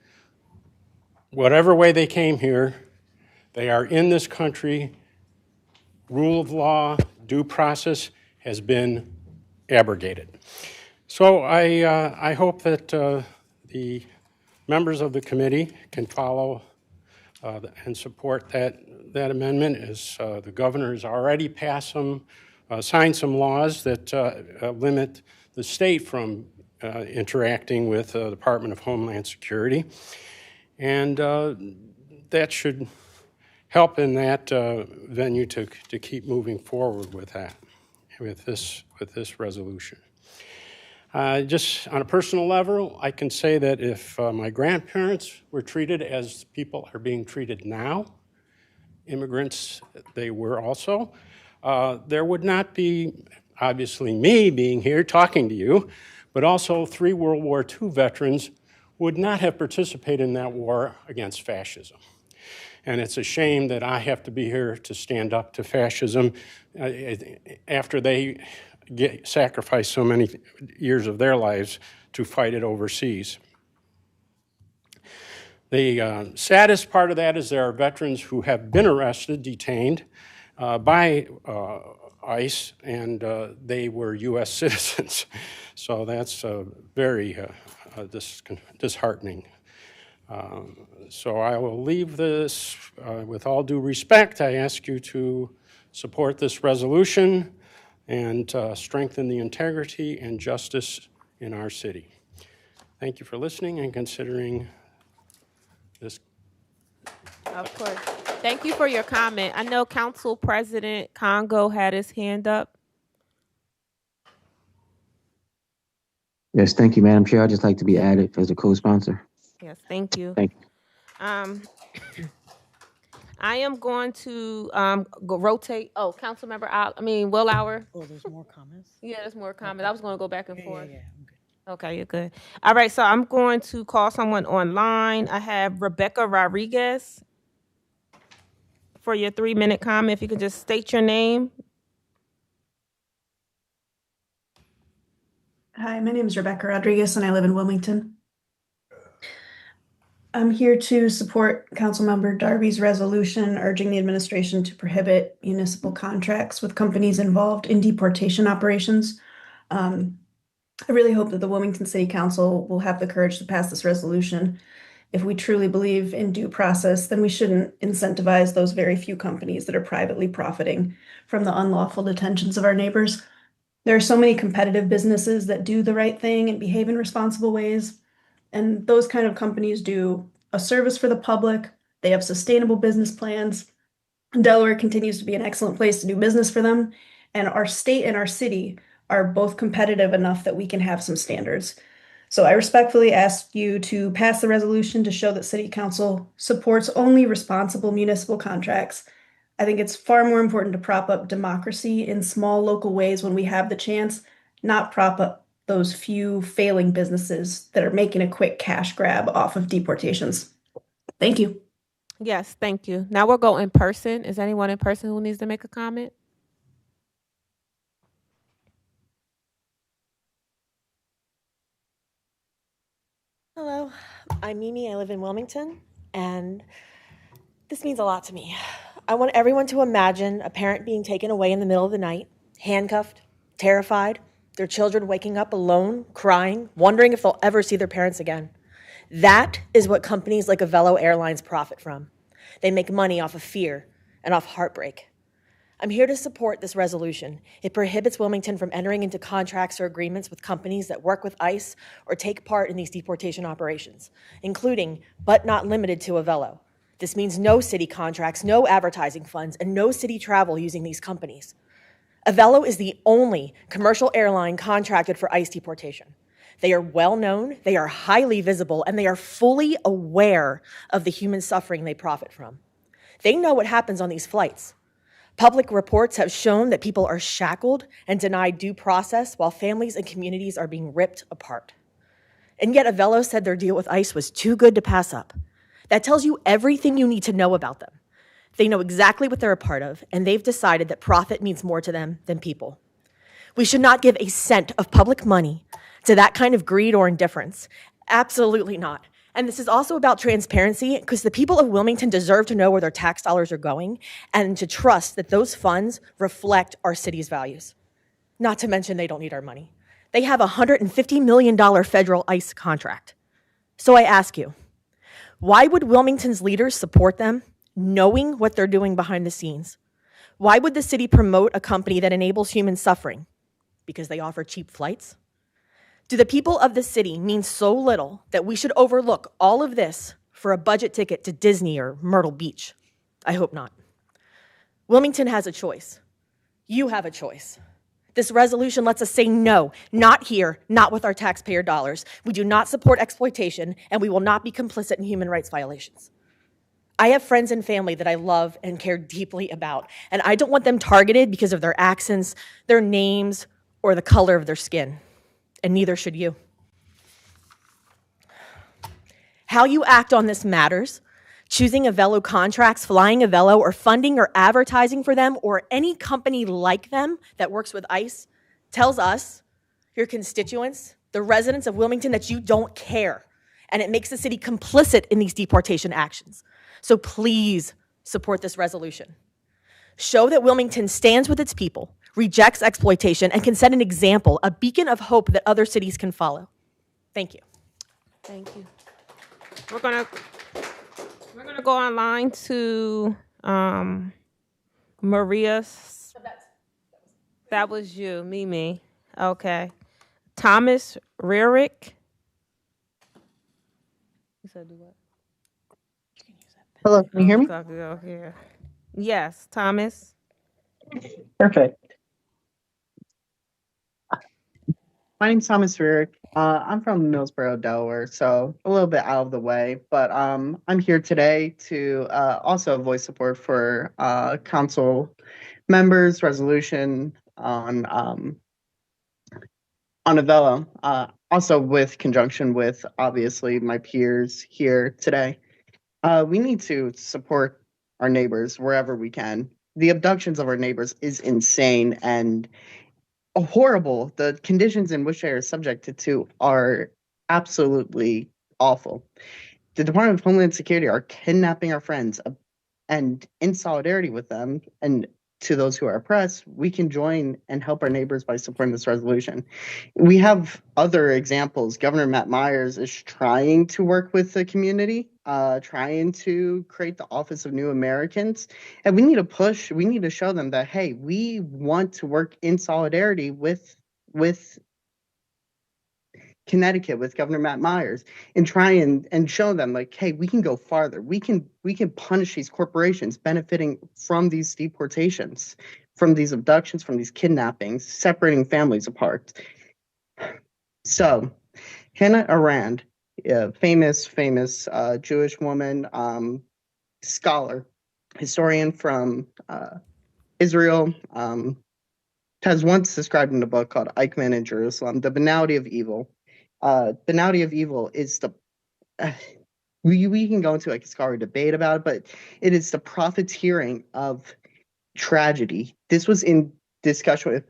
whatever way they came here, they are in this country. Rule of law, due process has been abrogated. So I hope that the members of the committee can follow and support that amendment, as the governor has already signed some laws that limit the state from interacting with the Department of Homeland Security. And that should help in that venue to keep moving forward with that, with this resolution. Just on a personal level, I can say that if my grandparents were treated as people are being treated now, immigrants they were also, there would not be, obviously, me being here talking to you, but also 3 World War II veterans would not have participated in that war against fascism. And it's a shame that I have to be here to stand up to fascism after they sacrificed so many years of their lives to fight it overseas. The saddest part of that is there are veterans who have been arrested, detained by ICE, and they were U.S. citizens. So that's very disheartening. So I will leave this with all due respect. I ask you to support this resolution and strengthen the integrity and justice in our city. Thank you for listening and considering this. Of course. Thank you for your comment. I know Council President Congo had his hand up. Yes, thank you, Madam Chair. I'd just like to be added as a co-sponsor. Yes, thank you. Thank you. I am going to go rotate. Oh, Councilmember, Willauer. Oh, there's more comments? Yeah, there's more comments. Okay. I was going to go back and forth. Yeah, I'm good. Okay, you're good. All right, so I'm going to call someone online. I have Rebecca Rodriguez for your 3-minute comment. If you could just state your name. Hi, my name is Rebecca Rodriguez and I live in Wilmington. I'm here to support Councilmember Darby's resolution urging the administration to prohibit municipal contracts with companies involved in deportation operations. I really hope that the Wilmington City Council will have the courage to pass this resolution. If we truly believe in due process, then we shouldn't incentivize those very few companies that are privately profiting from the unlawful detentions of our neighbors. There are so many competitive businesses that do the right thing and behave in responsible ways. And those kind of companies do a service for the public. They have sustainable business plans. Delaware continues to be an excellent place to do business for them. And our state and our city are both competitive enough that we can have some standards. So I respectfully ask you to pass the resolution to show that City Council supports only responsible municipal contracts. I think it's far more important to prop up democracy in small local ways when we have the chance, not prop up those few failing businesses that are making a quick cash grab off of deportations. Thank you. Yes, thank you. Now we'll go in person. Is anyone in person who needs to make a comment? Hello, I'm Mimi. I live in Wilmington, and this means a lot to me. I want everyone to imagine a parent being taken away in the middle of the night, handcuffed, terrified, their children waking up alone, crying, wondering if they'll ever see their parents again. That is what companies like Avelo Airlines profit from. They make money off of fear and off heartbreak. I'm here to support this resolution. It prohibits Wilmington from entering into contracts or agreements with companies that work with ICE or take part in these deportation operations, including, but not limited to, Avelo. This means no city contracts, no advertising funds, and no city travel using these companies. Avelo is the only commercial airline contracted for ICE deportation. They are well known, they are highly visible, and they are fully aware of the human suffering they profit from. They know what happens on these flights. Public reports have shown that people are shackled and denied due process while families and communities are being ripped apart. And yet Avelo said their deal with ICE was too good to pass up. That tells you everything you need to know about them. They know exactly what they're a part of, and they've decided that profit means more to them than people. We should not give a cent of public money to that kind of greed or indifference. Absolutely not. And this is also about transparency, because the people of Wilmington deserve to know where their tax dollars are going and to trust that those funds reflect our city's values. Not to mention they don't need our money. They have a $150 million federal ICE contract. So I ask you, Why would Wilmington's leaders support them, knowing what they're doing behind the scenes? Why would the city promote a company that enables human suffering? Because they offer cheap flights? Do the people of the city mean so little that we should overlook all of this for a budget ticket to Disney or Myrtle Beach? I hope not. Wilmington has a choice. You have a choice. This resolution lets us say no, not here, not with our taxpayer dollars. We do not support exploitation, and we will not be complicit in human rights violations. I have friends and family that I love and care deeply about, and I don't want them targeted because of their accents, their names, or the color of their skin, and neither should you. How you act on this matters. Choosing Avelo contracts, flying Avelo, or funding or advertising for them, or any company like them that works with ICE, tells us, your constituents, the residents of Wilmington, that you don't care, and it makes the city complicit in these deportation actions. So please support this resolution. Show that Wilmington stands with its people, rejects exploitation, and can set an example, a beacon of hope that other cities can follow. Thank you. Thank you. We're gonna go online to Maria. That was you, Mimi. Okay. Thomas Rarick. You said do what? Hello, can you hear me? Here. Yes, Thomas. Perfect. My name's Thomas Rarick. I'm from Millsboro, Delaware, so a little bit out of the way, but I'm here today to also voice support for council members' resolution on Avelo, also with conjunction with obviously my peers here today. We need to support our neighbors wherever we can. The abductions of our neighbors is insane and horrible. The conditions in which they are subjected to are absolutely awful. The Department of Homeland Security are kidnapping our friends, and in solidarity with them and to those who are oppressed, we can join and help our neighbors by supporting this resolution. We have other examples. Governor Matt Myers is trying to work with the community, trying to create the Office of New Americans. And we need to push, we need to show them that, hey, we want to work in solidarity with Connecticut, with Governor Matt Myers, and try and show them like, hey, we can go farther. We can punish these corporations benefiting from these deportations, from these abductions, from these kidnappings, separating families apart. So, Hannah Arendt, a famous Jewish woman, scholar, historian from Israel, has once described in a book called Eichmann in Jerusalem, the banality of evil. Banality of evil is the we can go into like a scholarly debate about it, but it is the profiteering of tragedy. This was in discussion with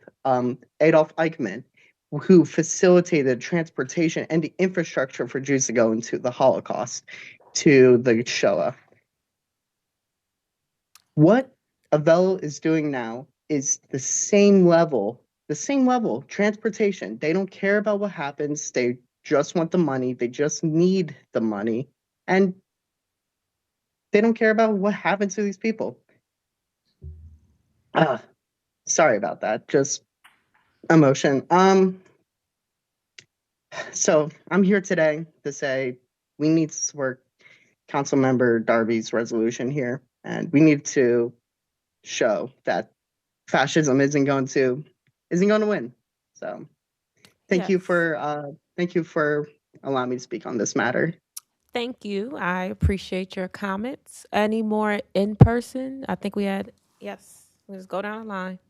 Adolf Eichmann, who facilitated transportation and the infrastructure for Jews to go into the Holocaust, to the Shoah. What Avelo is doing now is the same level, transportation. They don't care about what happens. They just want the money. They just need the money. And they don't care about what happens to these people. Sorry about that. Just emotion. So I'm here today to say we need to support Councilmember Darby's resolution here. And we need to show that fascism isn't going to win. So thank you for allowing me to speak on this matter. Thank you. I appreciate your comments. Any more in person? I think we had, yes. Let's go down the line.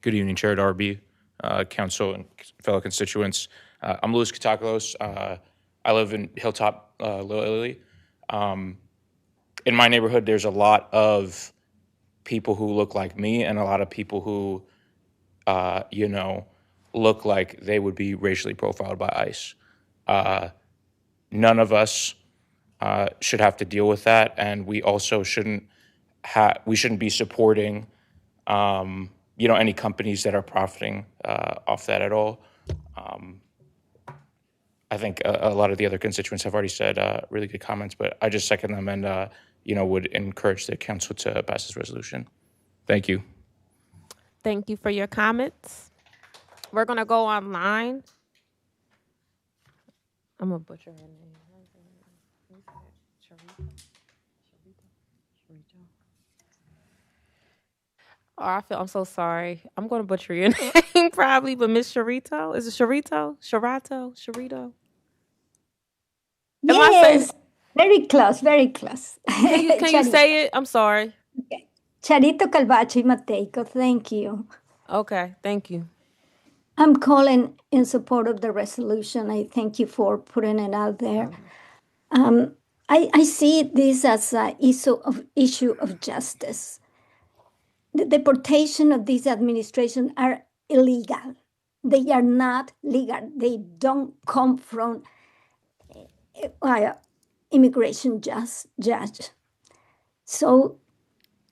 Good evening, Chair Darby, Council, and fellow constituents. I'm Louis Katakolos. I live in Hilltop, Little Italy. In my neighborhood, there's a lot of people who look like me and a lot of people who, look like they would be racially profiled by ICE. None of us should have to deal with that, and we also shouldn't be supporting, any companies that are profiting off that at all. I think a lot of the other constituents have already said really good comments, but I just second them and, would encourage the council to pass this resolution. Thank you. Thank you for your comments. We're going to go online. I'm going to butcher her name. Oh, I'm so sorry. I'm going to butcher your name probably, but Miss Sharito? Is it Sharito? Sharito? Am I saying Yes, very close, very close. Can you say it? I'm sorry. Okay. Charito Calvachi Mateico, thank you. Okay, thank you. I'm calling in support of the resolution. I thank you for putting it out there. I see this as an issue of justice. The deportation of this administration are illegal. They are not legal. They don't come from immigration judge. So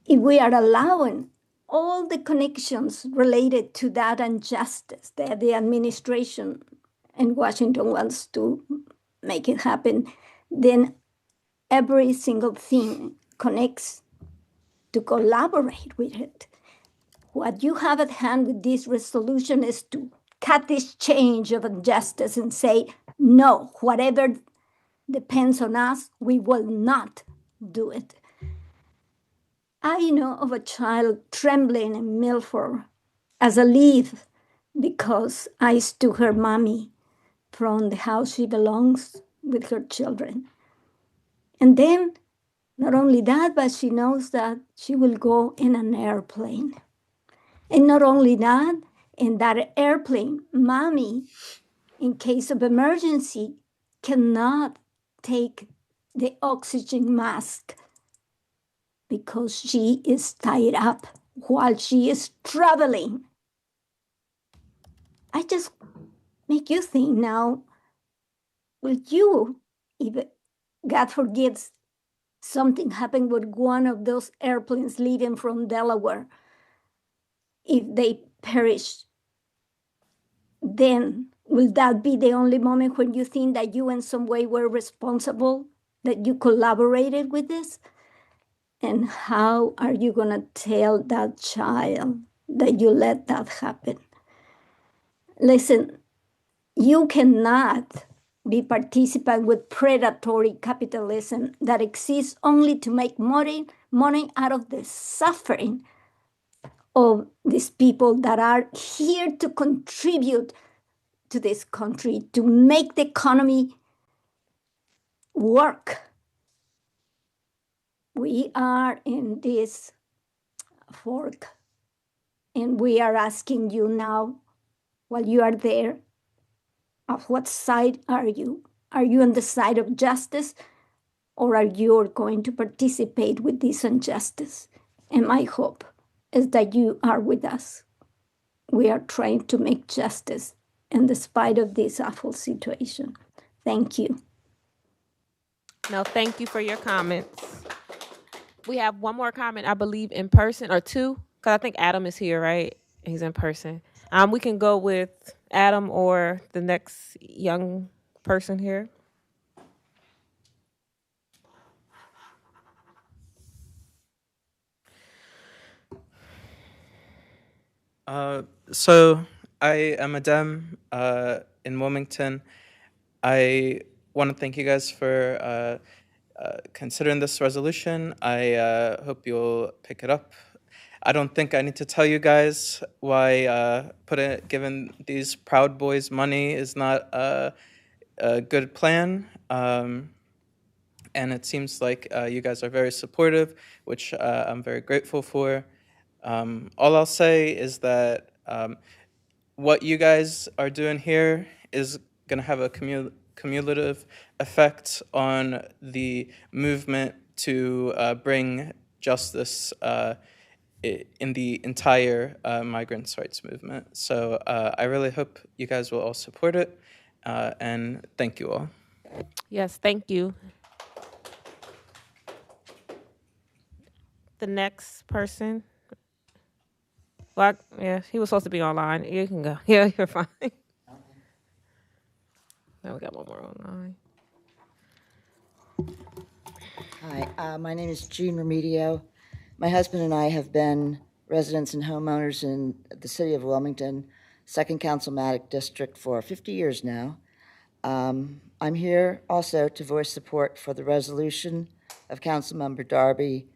if we are allowing all the connections related to that injustice that the administration in Washington wants to make it happen, then every single thing connects to collaborate with it. What you have at hand with this resolution is to cut this change of injustice and say, no, whatever depends on us, we will not do it. I know of a child trembling in Milford as a leaf because ICE took her mommy from the house she belongs with her children. And then, not only that, but she knows that she will go in an airplane. And not only that, in that airplane, mommy, in case of emergency, cannot take the oxygen mask because she is tied up while she is traveling. I just make you think now, will you, if God forgives, something happened with one of those airplanes leaving from Delaware, if they perish, then will that be the only moment when you think that you in some way were responsible, that you collaborated with this? And how are you going to tell that child that you let that happen? Listen, you cannot be participant with predatory capitalism that exists only to make money out of the suffering of these people that are here to contribute to this country, to make the economy work. We are in this fork, and we are asking you now, while you are there, of what side are you? Are you on the side of justice, or are you going to participate with this injustice? And my hope is that you are with us. We are trying to make justice in despite of this awful situation. Thank you. No, thank you for your comments. We have one more comment, I believe, in person, or two, because I think Adam is here, right? He's in person. We can go with Adam or the next young person here. So I am Adam in Wilmington. I want to thank you guys for considering this resolution. I hope you'll pick it up. I don't think I need to tell you guys why giving these Proud Boys money is not a good plan. And it seems like you guys are very supportive, which I'm very grateful for. All I'll say is that what you guys are doing here is going to have a cumulative effect on the movement to bring justice in the entire migrants' rights movement. So I really hope you guys will all support it, and thank you all. Yes, thank you. The next person. Well, yeah, he was supposed to be online. You can go. Yeah, you're fine. Now we got one more online. Hi, my name is Jean Remedio. My husband and I have been residents and homeowners in the city of Wilmington, 2nd Councilmatic District for 50 years now. I'm here also to voice support for the resolution of Councilmember Darby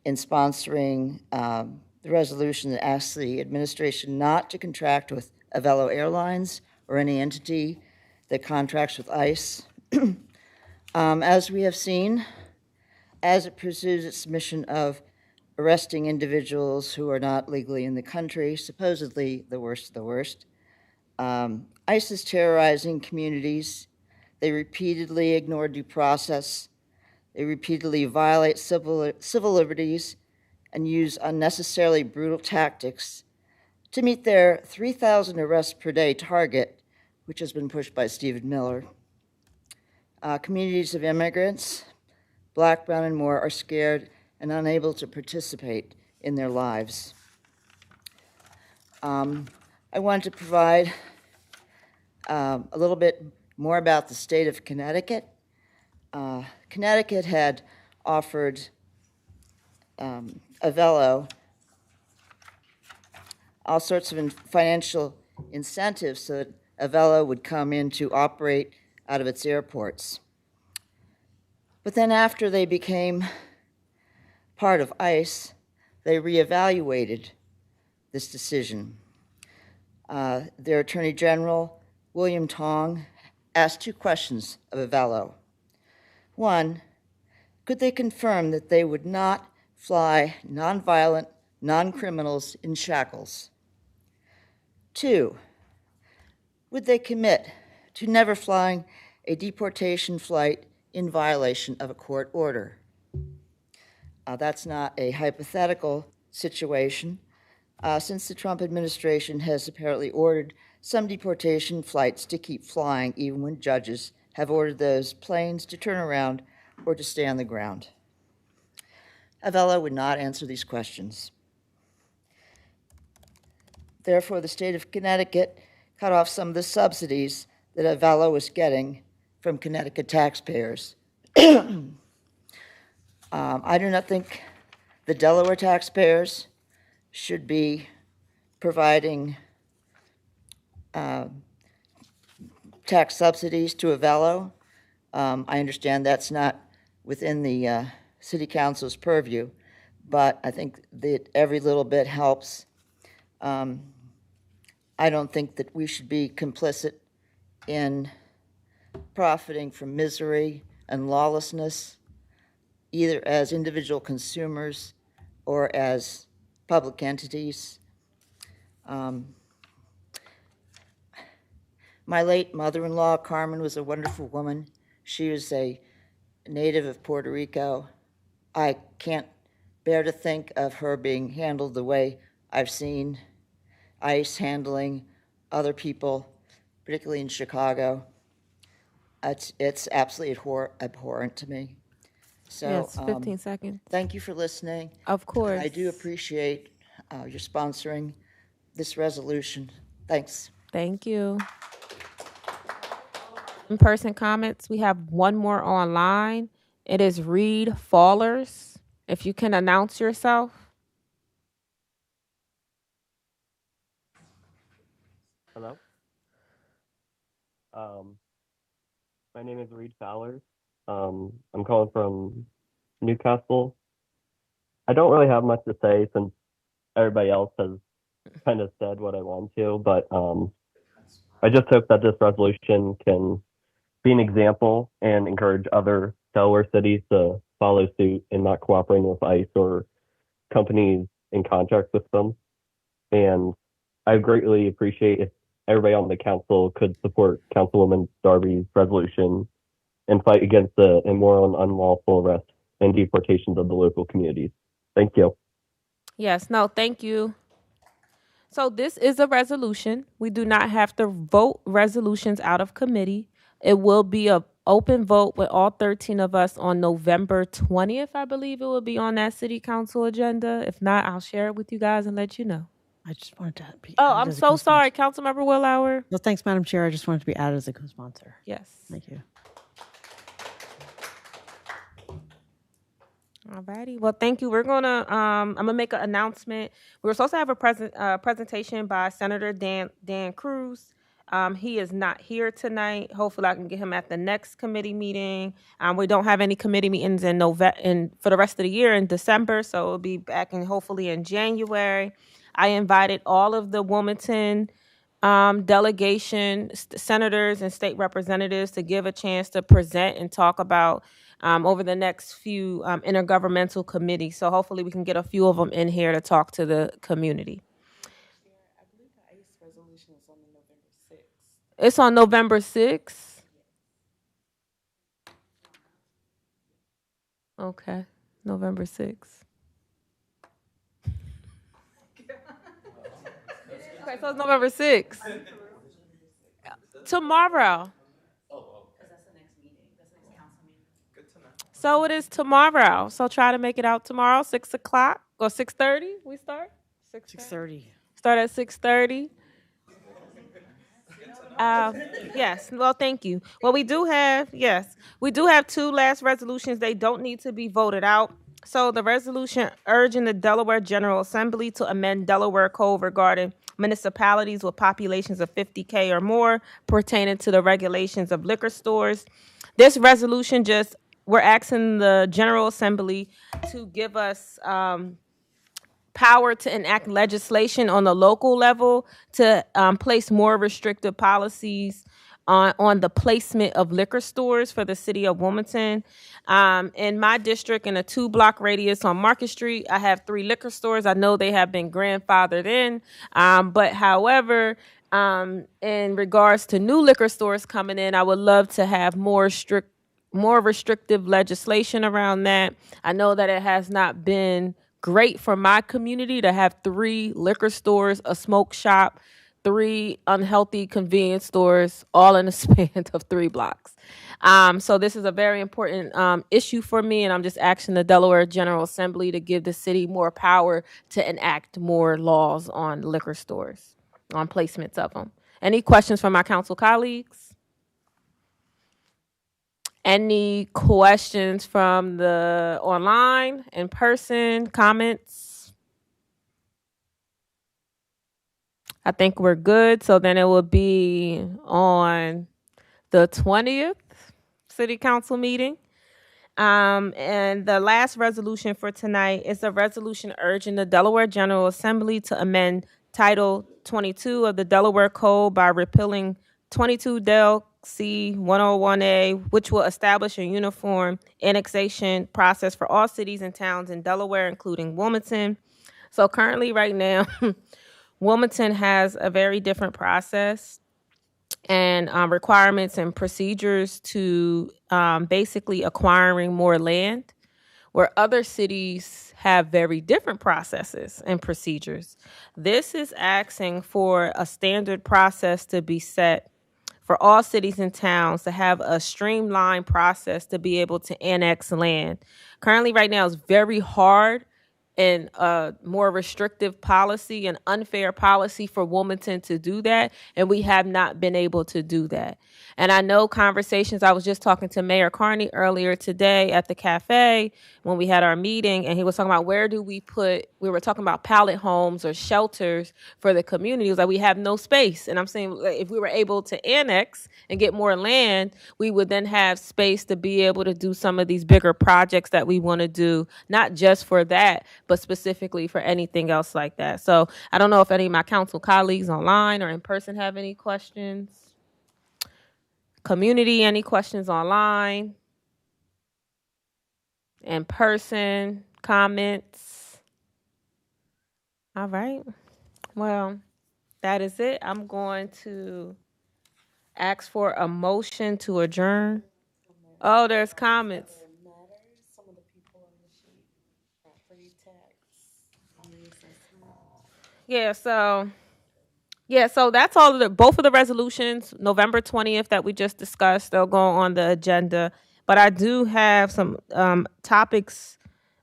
in sponsoring the resolution that asks the administration not to contract with Avello Airlines or any entity that contracts with ICE. As we have seen, as it pursues its mission of arresting individuals who are not legally in the country, supposedly the worst of the worst, ICE is terrorizing communities. They repeatedly ignore due process. They repeatedly violate civil liberties and use unnecessarily brutal tactics to meet their 3,000 arrests per day target, which has been pushed by Stephen Miller. Communities of immigrants, Black, brown, and more, are scared and unable to participate in their lives. I wanted to provide a little bit more about the state of Connecticut. Connecticut had offered Avello all sorts of financial incentives so that Avello would come in to operate out of its airports. But then after they became part of ICE, they reevaluated this decision. Their Attorney General, William Tong, asked 2 questions of Avello. 1, could they confirm that they would not fly nonviolent, non-criminals in shackles? 2, would they commit to never flying a deportation flight in violation of a court order? That's not a hypothetical situation, since the Trump administration has apparently ordered some deportation flights to keep flying even when judges have ordered those planes to turn around or to stay on the ground. Avello would not answer these questions. Therefore, the state of Connecticut cut off some of the subsidies that Avello was getting from Connecticut taxpayers. I do not think the Delaware taxpayers should be providing tax subsidies to Avello. I understand that's not within the City Council's purview, but I think that every little bit helps. I don't think that we should be complicit in profiting from misery and lawlessness, either as individual consumers or as public entities. My late mother-in-law, Carmen, was a wonderful woman. She was a native of Puerto Rico. I can't bear to think of her being handled the way I've seen ICE handling other people, particularly in Chicago. It's absolutely abhorrent to me. So, yes, 15 seconds. Thank you for listening. Of course. I do appreciate your sponsoring this resolution. Thanks. Thank you. In-person comments, we have one more online. It is Reed Fallers. If you can announce yourself. Hello. My name is Reed Fowler. I'm calling from Newcastle. I don't really have much to say since everybody else has kind of said what I want to, but I just hope that this resolution can be an example and encourage other Delaware cities to follow suit in not cooperating with ICE or companies in contracts with them. And I greatly appreciate if everybody on the council could support Councilwoman Darby's resolution and fight against the immoral and unlawful arrests and deportations of the local communities. Thank you. Yes, no, thank you. So this is a resolution. We do not have to vote resolutions out of committee. It will be an open vote with all 13 of us on November 20th, I believe it will be on that city council agenda. If not, I'll share it with you guys and let you know. I just wanted to be Oh, added I'm as a so co-sponsor. sorry, Councilmember Willauer. No, thanks, Madam Chair. I just wanted to be added as a co-sponsor. Yes. Thank you. All righty. Well, thank you. We're gonna I'm gonna make an announcement. We were supposed to have a presentation by Senator Dan Cruce. He is not here tonight. Hopefully, I can get him at the next committee meeting. We don't have any committee meetings in for the rest of the year in December, so it'll be back in hopefully in January. I invited all of the Wilmington delegation, senators and state representatives to give a chance to present and talk about over the next few intergovernmental committees. So hopefully we can get a few of them in here to talk to the community. I believe the ICE resolution is on November 6th. It's on November 6th. Okay, November 6th. Okay, so it's November 6th. Tomorrow. So it is tomorrow. So try to make it out tomorrow, 6 o'clock or 6:30. We start 6:30. Start at 6:30. Yes. Well, thank you. Well, we do have two last resolutions. They don't need to be voted out. So the resolution urging the Delaware General Assembly to amend Delaware Code regarding municipalities with populations of 50K or more pertaining to the regulations of liquor stores. This resolution we're asking the General Assembly to give us power to enact legislation on the local level to place more restrictive policies on the placement of liquor stores for the city of Wilmington. In my district, in a 2-block radius on Market Street, I have 3 liquor stores. I know they have been grandfathered in, but however, in regards to new liquor stores coming in, I would love to have more restrictive legislation around that. I know that it has not been great for my community to have 3 liquor stores, a smoke shop, 3 unhealthy convenience stores, all in a span of 3 blocks. So this is a very important issue for me, and I'm just asking the Delaware General Assembly to give the city more power to enact more laws on liquor stores, on placements of them. Any questions from my council colleagues? Any questions from the online, in person, comments? I think we're good. So then it will be on the 20th city council meeting. And the last resolution for tonight is a resolution urging the Delaware General Assembly to amend Title 22 of the Delaware Code by repealing 22 Del C 101A, which will establish a uniform annexation process for all cities and towns in Delaware, including Wilmington. So currently, right now, Wilmington has a very different process and requirements and procedures to basically acquiring more land, where other cities have very different processes and procedures. This is asking for a standard process to be set for all cities and towns to have a streamlined process to be able to annex land. Currently, right now, it's very hard and a more restrictive policy and unfair policy for Wilmington to do that, and we have not been able to do that. And I know conversations, I was just talking to Mayor Carney earlier today at the cafe when we had our meeting, and he was talking about we were talking about pallet homes or shelters for the community. It was like, we have no space. And I'm saying, if we were able to annex and get more land, we would then have space to be able to do some of these bigger projects that we want to do, not just for that, but specifically for anything else like that. So I don't know if any of my council colleagues online or in person have any questions. Community, any questions online? In person, comments? All right. Well, that is it. I'm going to ask for a motion to adjourn. Oh, there's comments. So that's all of both of the resolutions, November 20th that we just discussed, they'll go on the agenda. But I do have some topics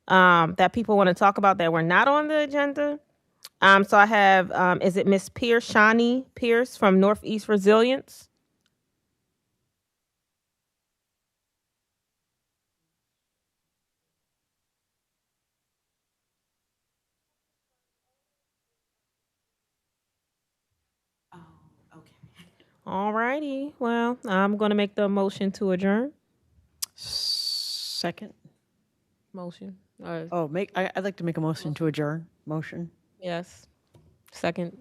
that people want to talk about that were not on the agenda. So I have, is it Miss Pierce, Shawnee Pierce from Northeast Resilience? All righty. Well, I'm going to make the motion to adjourn. Second. Motion. I'd like to make a motion to adjourn. Motion. Yes. Second.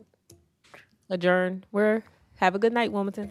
Adjourn. Have a good night, Wilmington.